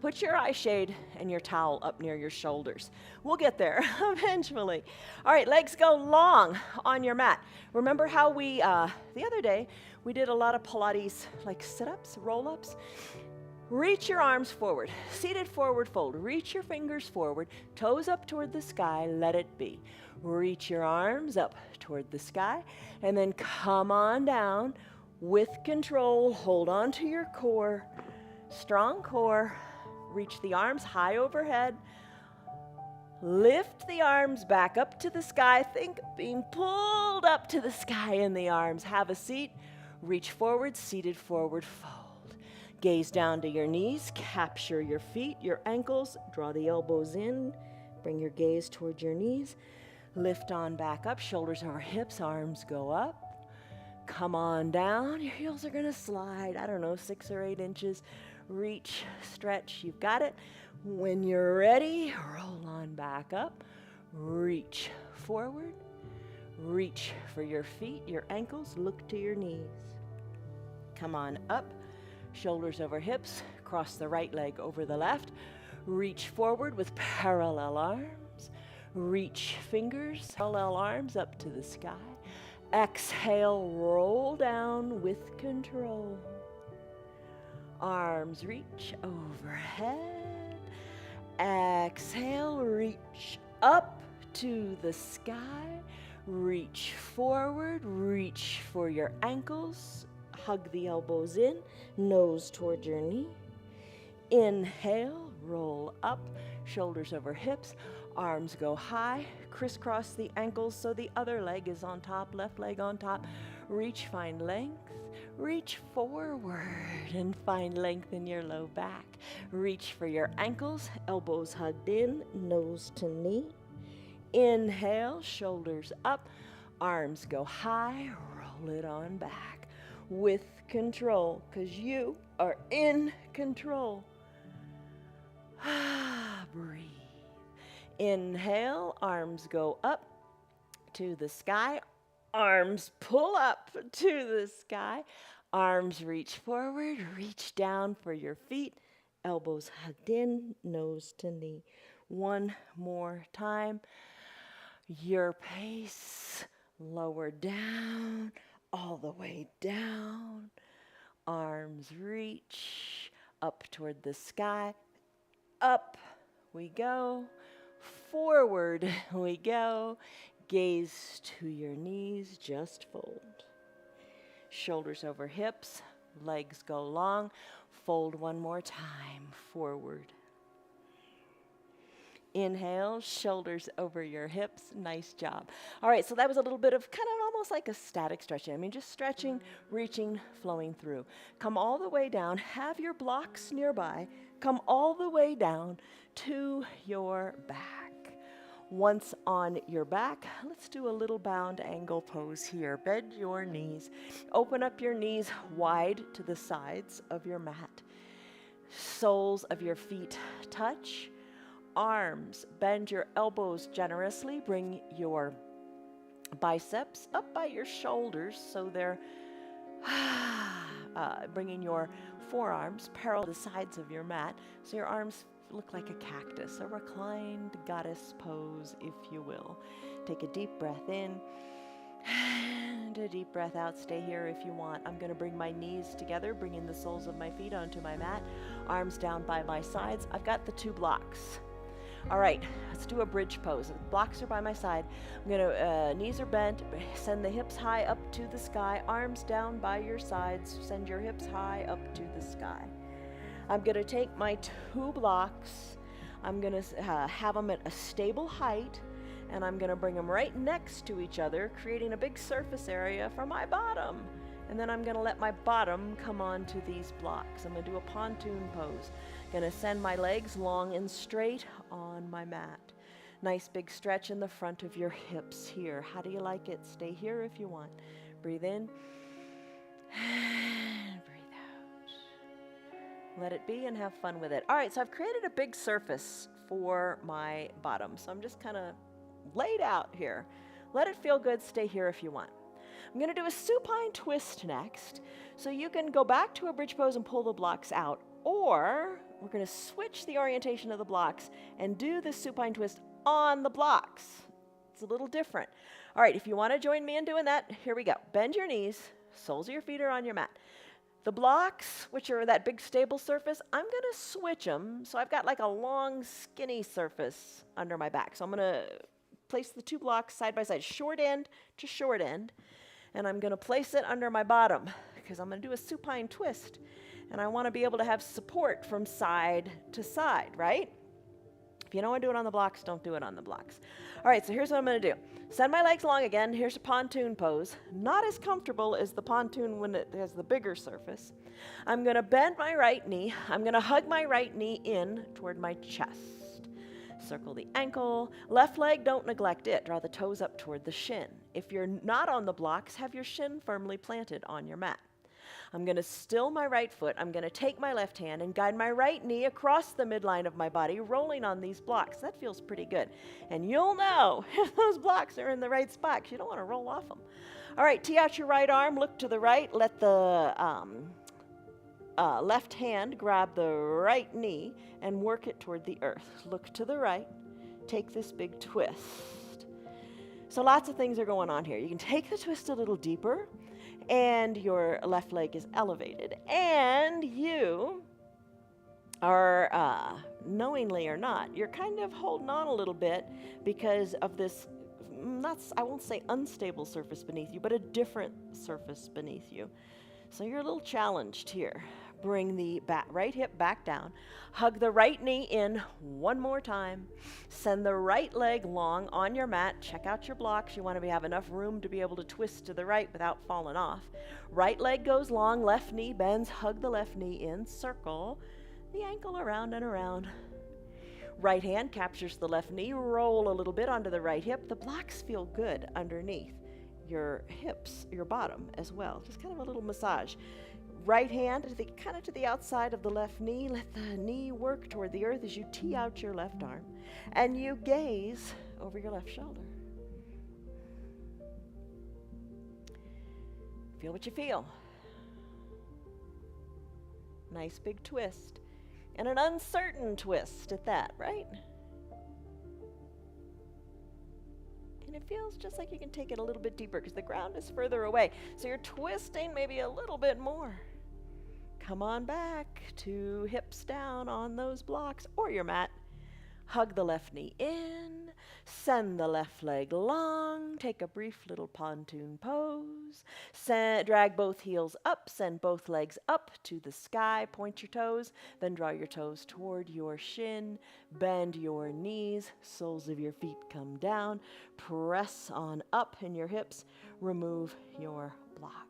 put your eye shade and your towel up near your shoulders. We'll get there eventually. All right, legs go long on your mat. Remember how we, the other day, we did a lot of Pilates, like sit-ups, roll-ups? Reach your arms forward, seated forward fold. Reach your fingers forward, toes up toward the sky, let it be. Reach your arms up toward the sky, and then come on down with control. Hold on to your core, strong core. Reach the arms high overhead. Lift the arms back up to the sky. Think of being pulled up to the sky in the arms. Have a seat. Reach forward, seated forward fold. Gaze down to your knees. Capture your feet, your ankles. Draw the elbows in. Bring your gaze toward your knees. Lift on back up. Shoulders over hips. Arms go up. Come on down. Your heels are going to slide, 6 or 8 inches. Reach, stretch, you've got it. When you're ready, roll on back up. Reach forward. Reach for your feet, your ankles. Look to your knees. Come on up. Shoulders over hips. Cross the right leg over the left. Reach forward with parallel arms. Reach fingers, parallel arms up to the sky. Exhale, roll down with control. Arms reach overhead. Exhale, reach up to the sky. Reach forward, reach for your ankles. Hug the elbows in, nose toward your knee. Inhale, roll up, shoulders over hips. Arms go high, crisscross the ankles so the other leg is on top, left leg on top. Reach, find length. Reach forward and find length in your low back. Reach for your ankles, elbows hugged in, nose to knee. Inhale, shoulders up, arms go high, roll it on back with control, because you are in control. Breathe. Inhale, arms go up to the sky. Arms pull up to the sky. Arms reach forward, reach down for your feet. Elbows hugged in, nose to knee. One more time. Your pace. Lower down, all the way down. Arms reach up toward the sky. Up we go. Forward we go. Gaze to your knees, just fold. Shoulders over hips, legs go long. Fold one more time, forward. Inhale, shoulders over your hips. Nice job. All right, so that was a little bit of kind of almost like a static stretching. I mean, just stretching, reaching, flowing through. Come all the way down. Have your blocks nearby. Come all the way down to your back. Once on your back, let's do a little bound angle pose here. Bend your knees. Open up your knees wide to the sides of your mat. Soles of your feet touch. Arms, bend your elbows generously. Bring your biceps up by your shoulders so they're bringing your forearms parallel to the sides of your mat so your arms look like a cactus, a reclined goddess pose, if you will. Take a deep breath in and a deep breath out. Stay here if you want. I'm going to bring my knees together, bringing the soles of my feet onto my mat, arms down by my sides. I've got the 2 blocks. All right, let's do a bridge pose. The blocks are by my side. I'm gonna, knees are bent, send the hips high up to the sky, arms down by your sides, send your hips high up to the sky. I'm gonna take my 2 blocks, I'm gonna have them at a stable height, and I'm gonna bring them right next to each other, creating a big surface area for my bottom. And then I'm gonna let my bottom come onto these blocks. I'm gonna do a pontoon pose. Gonna send my legs long and straight on my mat. Nice big stretch in the front of your hips here. How do you like it? Stay here if you want. Breathe in and breathe out. Let it be and have fun with it. All right, so I've created a big surface for my bottom. So I'm just kind of laid out here. Let it feel good. Stay here if you want. I'm going to do a supine twist next. So you can go back to a bridge pose and pull the blocks out, or we're going to switch the orientation of the blocks and do the supine twist on the blocks. It's a little different. All right, if you want to join me in doing that, here we go. Bend your knees, soles of your feet are on your mat. The blocks, which are that big stable surface, I'm going to switch them. So I've got like a long, skinny surface under my back. So I'm going to place the 2 blocks side by side, short end to short end. And I'm going to place it under my bottom because I'm going to do a supine twist. And I want to be able to have support from side to side, right? If you don't want to do it on the blocks, don't do it on the blocks. All right, so here's what I'm going to do. Send my legs long again. Here's a pontoon pose. Not as comfortable as the pontoon when it has the bigger surface. I'm going to bend my right knee. I'm going to hug my right knee in toward my chest. Circle the ankle. Left leg, don't neglect it. Draw the toes up toward the shin. If you're not on the blocks, have your shin firmly planted on your mat. I'm going to still my right foot. I'm going to take my left hand and guide my right knee across the midline of my body, rolling on these blocks. That feels pretty good. And you'll know if those blocks are in the right spot because you don't want to roll off them. All right, tee out your right arm. Look to the right. Let the left hand grab the right knee and work it toward the earth. Look to the right. Take this big twist. So lots of things are going on here. You can take the twist a little deeper, and your left leg is elevated. And you are, knowingly or not, you're kind of holding on a little bit because of this, I won't say unstable surface beneath you, but a different surface beneath you. So you're a little challenged here. Bring the right hip back down. Hug the right knee in one more time. Send the right leg long on your mat. Check out your blocks. You want to have enough room to be able to twist to the right without falling off. Right leg goes long. Left knee bends. Hug the left knee in. Circle the ankle around and around. Right hand captures the left knee. Roll a little bit onto the right hip. The blocks feel good underneath your hips, your bottom as well. Just kind of a little massage. Right hand kind of to the outside of the left knee. Let the knee work toward the earth as you tee out your left arm. And you gaze over your left shoulder. Feel what you feel. Nice big twist. And an uncertain twist at that, right? And it feels just like you can take it a little bit deeper because the ground is further away. So you're twisting maybe a little bit more. Come on back to hips down on those blocks or your mat. Hug the left knee in. Send the left leg long. Take a brief little pontoon pose. Drag both heels up. Send both legs up to the sky. Point your toes. Then draw your toes toward your shin. Bend your knees. Soles of your feet come down. Press on up in your hips. Remove your blocks.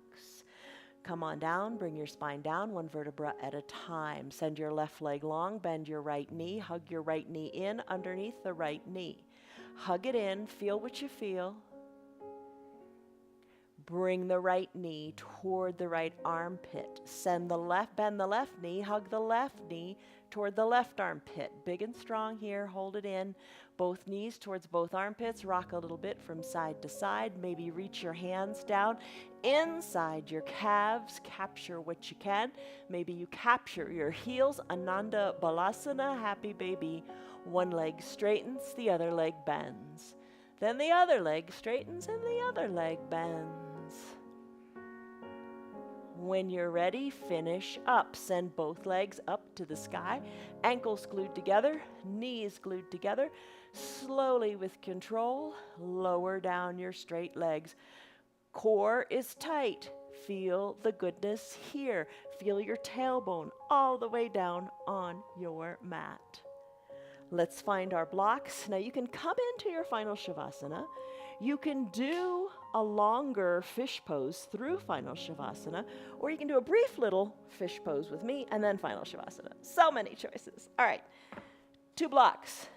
Come on down, bring your spine down, one vertebra at a time. Send your left leg long, bend your right knee, hug your right knee in underneath the right knee. Hug it in, feel what you feel. Bring the right knee toward the right armpit. Bend the left knee, hug the left knee toward the left armpit. Big and strong here, hold it in. Both knees towards both armpits, rock a little bit from side to side. Maybe reach your hands down inside your calves, capture what you can. Maybe you capture your heels, Ananda Balasana, happy baby. One leg straightens, the other leg bends. Then the other leg straightens and the other leg bends. When you're ready, finish up. Send both legs up to the sky, ankles glued together, knees glued together. Slowly with control, lower down your straight legs. Core is tight. Feel the goodness here. Feel your tailbone all the way down on your mat. Let's find our blocks. Now you can come into your final Shavasana. You can do a longer fish pose through final Shavasana, or you can do a brief little fish pose with me and then final Shavasana. So many choices. All right, 2 blocks.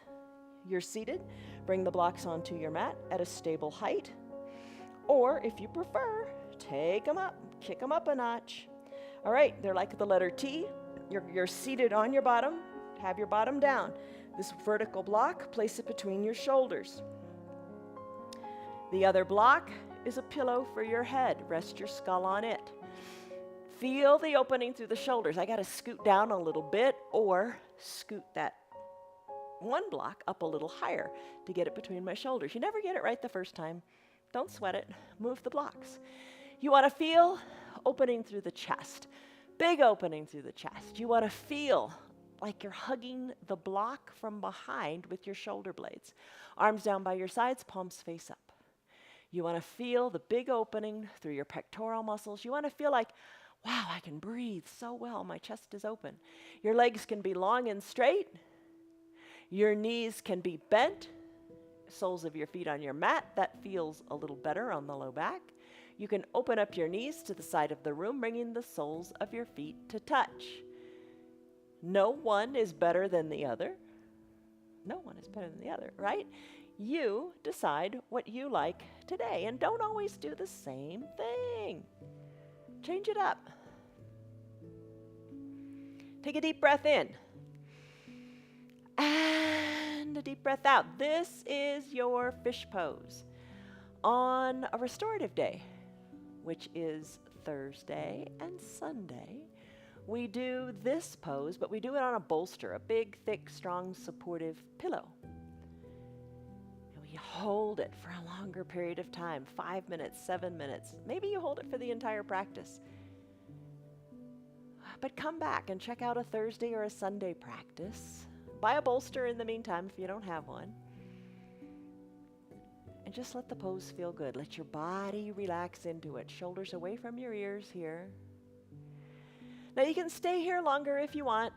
You're seated. Bring the blocks onto your mat at a stable height, or if you prefer, take them up, kick them up a notch. All right, they're like the letter T. You're seated on your bottom. Have your bottom down. This vertical block, place it between your shoulders. The other block is a pillow for your head. Rest your skull on it. Feel the opening through the shoulders. I got to scoot down a little bit or scoot that one block up a little higher to get it between my shoulders. You never get it right the first time. Don't sweat it. Move the blocks. You want to feel opening through the chest. Big opening through the chest. You want to feel like you're hugging the block from behind with your shoulder blades. Arms down by your sides, palms face up. You want to feel the big opening through your pectoral muscles. You want to feel like, wow, I can breathe so well. My chest is open. Your legs can be long and straight. Your knees can be bent. Soles of your feet on your mat. That feels a little better on the low back. You can open up your knees to the side of the room, bringing the soles of your feet to touch. No one is better than the other. No one is better than the other, right? You decide what you like today, and don't always do the same thing. Change it up. Take a deep breath in. And a deep breath out. This is your fish pose on a restorative day, which is Thursday and Sunday. We do this pose, but we do it on a bolster, a big, thick, strong, supportive pillow. And we hold it for a longer period of time, 5 minutes, 7 minutes. Maybe you hold it for the entire practice. But come back and check out a Thursday or a Sunday practice. Buy a bolster in the meantime if you don't have one. And just let the pose feel good. Let your body relax into it. Shoulders away from your ears here. Now you can stay here longer if you want.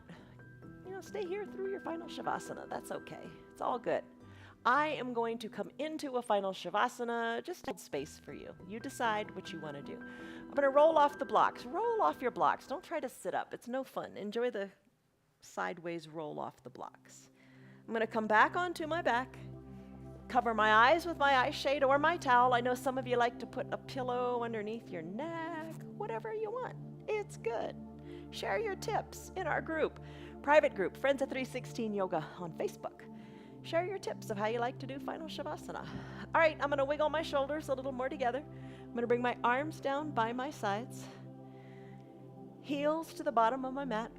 Stay here through your final Shavasana. That's okay. It's all good. I am going to come into a final Shavasana, just hold space for you. You decide what you want to do. I'm going to roll off the blocks. Roll off your blocks. Don't try to sit up. It's no fun. Enjoy the sideways roll off the blocks. I'm going to come back onto my back, cover my eyes with my eye shade or my towel. I know some of you like to put a pillow underneath your neck, whatever you want. It's good. Share your tips in our group, private group, Friends of 316 Yoga on Facebook. Share your tips of how you like to do final Shavasana. All right, I'm going to wiggle my shoulders a little more together. I'm going to bring my arms down by my sides, heels to the bottom of my mat,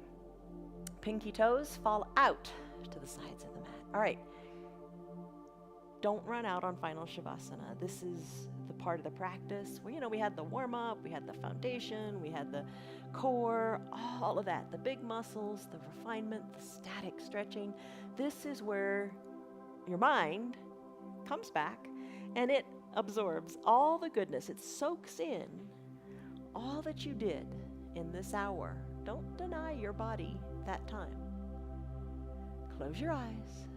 pinky toes fall out to the sides of the mat. All right, don't run out on final Shavasana. This is the part of the practice where, we had the warm-up, we had the foundation, we had the core, all of that, the big muscles, the refinement, the static stretching. This is where your mind comes back and it absorbs all the goodness. It soaks in all that you did in this hour. Don't deny your body that time. Close your eyes.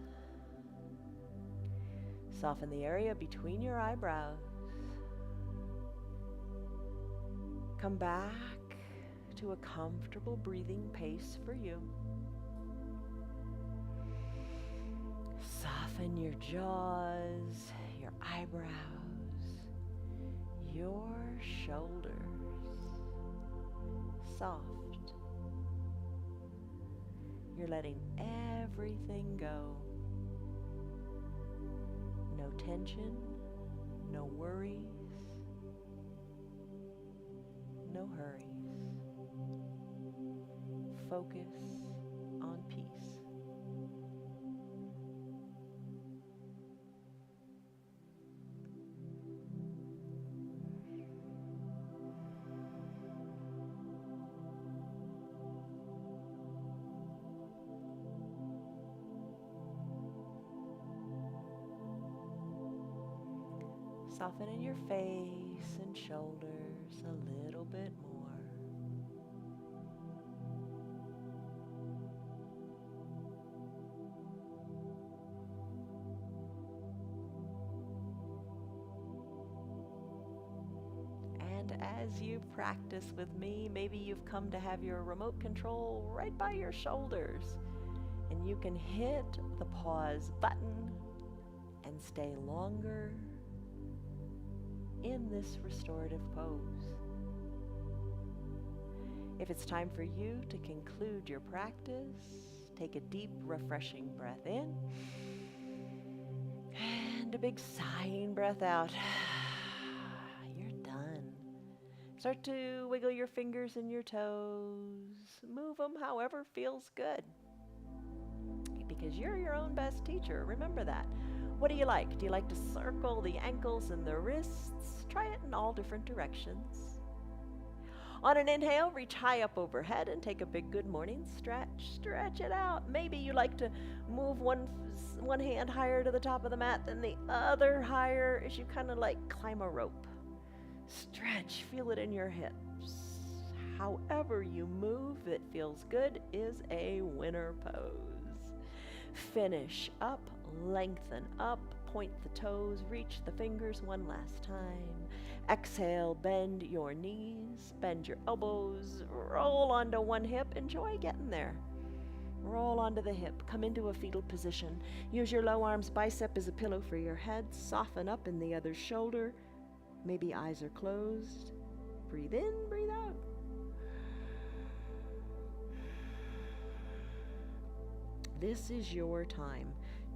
Soften the area between your eyebrows. Come back to a comfortable breathing pace for you. Soften your jaws, your eyebrows, your shoulders. Soft. You're letting everything go. No tension, no worries, no hurries. Focus on peace. Soften in your face and shoulders a little bit more. And as you practice with me, maybe you've come to have your remote control right by your shoulders, and you can hit the pause button and stay longer in this restorative pose. If it's time for you to conclude your practice, take a deep, refreshing breath in and a big sighing breath out. You're done. Start to wiggle your fingers and your toes. Move them however feels good. Because you're your own best teacher. Remember that. What do you like? Do you like to circle the ankles and the wrists? Try it in all different directions. On an inhale, reach high up overhead and take a big good morning stretch. Stretch it out. Maybe you like to move one hand higher to the top of the mat than the other higher as you kind of like climb a rope. Stretch, feel it in your hips. However you move that feels good is a winner pose. Finish up, lengthen up, point the toes, reach the fingers one last time. Exhale, bend your knees, bend your elbows, roll onto one hip. Enjoy getting there. Roll onto the hip, come into a fetal position. Use your low arms bicep as a pillow for your head. Soften up in the other shoulder. Maybe eyes are closed. Breathe in, breathe out. This is your time.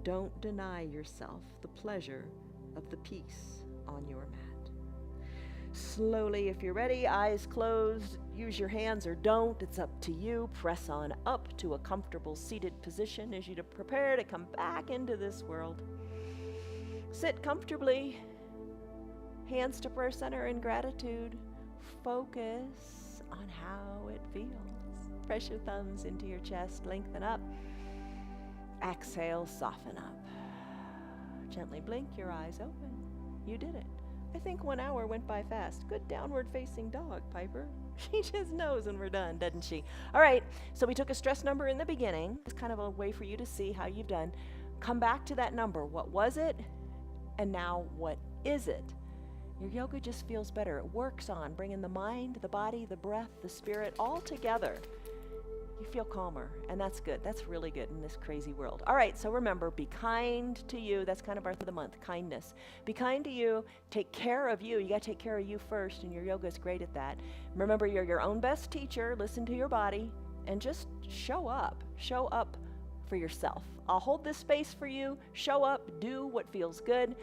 Don't deny yourself the pleasure of the peace on your mat. Slowly, if you're ready, eyes closed, use your hands or don't, it's up to you. Press on up to a comfortable seated position as you prepare to come back into this world. Sit comfortably, hands to prayer center in gratitude. Focus on how it feels. Press your thumbs into your chest, lengthen up. Exhale, soften up. Gently blink your eyes open. You did it. I think 1 hour went by fast. Good downward facing dog, Piper. She just knows when we're done, doesn't she? All right, so we took a stress number in the beginning. It's kind of a way for you to see how you've done. Come back to that number. What was it? And now what is it? Your yoga just feels better. It works on bringing the mind, the body, the breath, the spirit all together. You feel calmer, and that's good. That's really good in this crazy world. All right, so remember, be kind to you. That's kind of our for the month, kindness. Be kind to you. Take care of you. You got to take care of you first, and your yoga is great at that. Remember, you're your own best teacher. Listen to your body, and just show up. Show up for yourself. I'll hold this space for you. Show up. Do what feels good,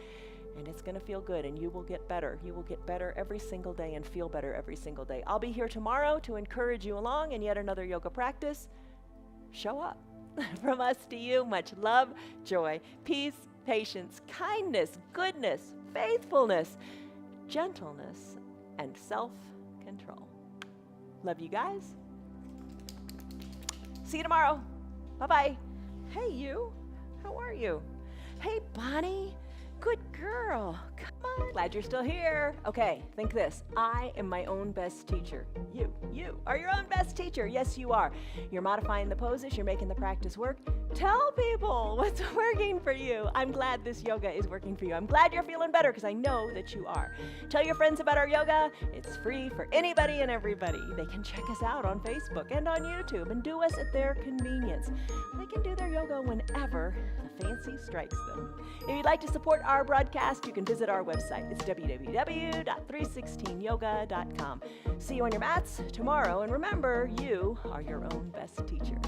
and it's going to feel good, and you will get better. You will get better every single day and feel better every single day. I'll be here tomorrow to encourage you along in yet another yoga practice. Show up. From us to you, much love, joy, peace, patience, kindness, goodness, faithfulness, gentleness, and self-control. Love you guys. See you tomorrow. Bye-bye. Hey, you. How are you? Hey, Bonnie. Good girl. Come on. Glad you're still here. Okay, think this. I am my own best teacher. You are your own best teacher. Yes, you are. You're modifying the poses. You're making the practice work. Tell people what's working for you. I'm glad this yoga is working for you. I'm glad you're feeling better because I know that you are. Tell your friends about our yoga. It's free for anybody and everybody. They can check us out on Facebook and on YouTube and do us at their convenience. They can do their yoga whenever the fancy strikes them. If you'd like to support our broadcast, you can visit our website. It's www.316yoga.com. See you on your mats tomorrow, and remember, you are your own best teacher.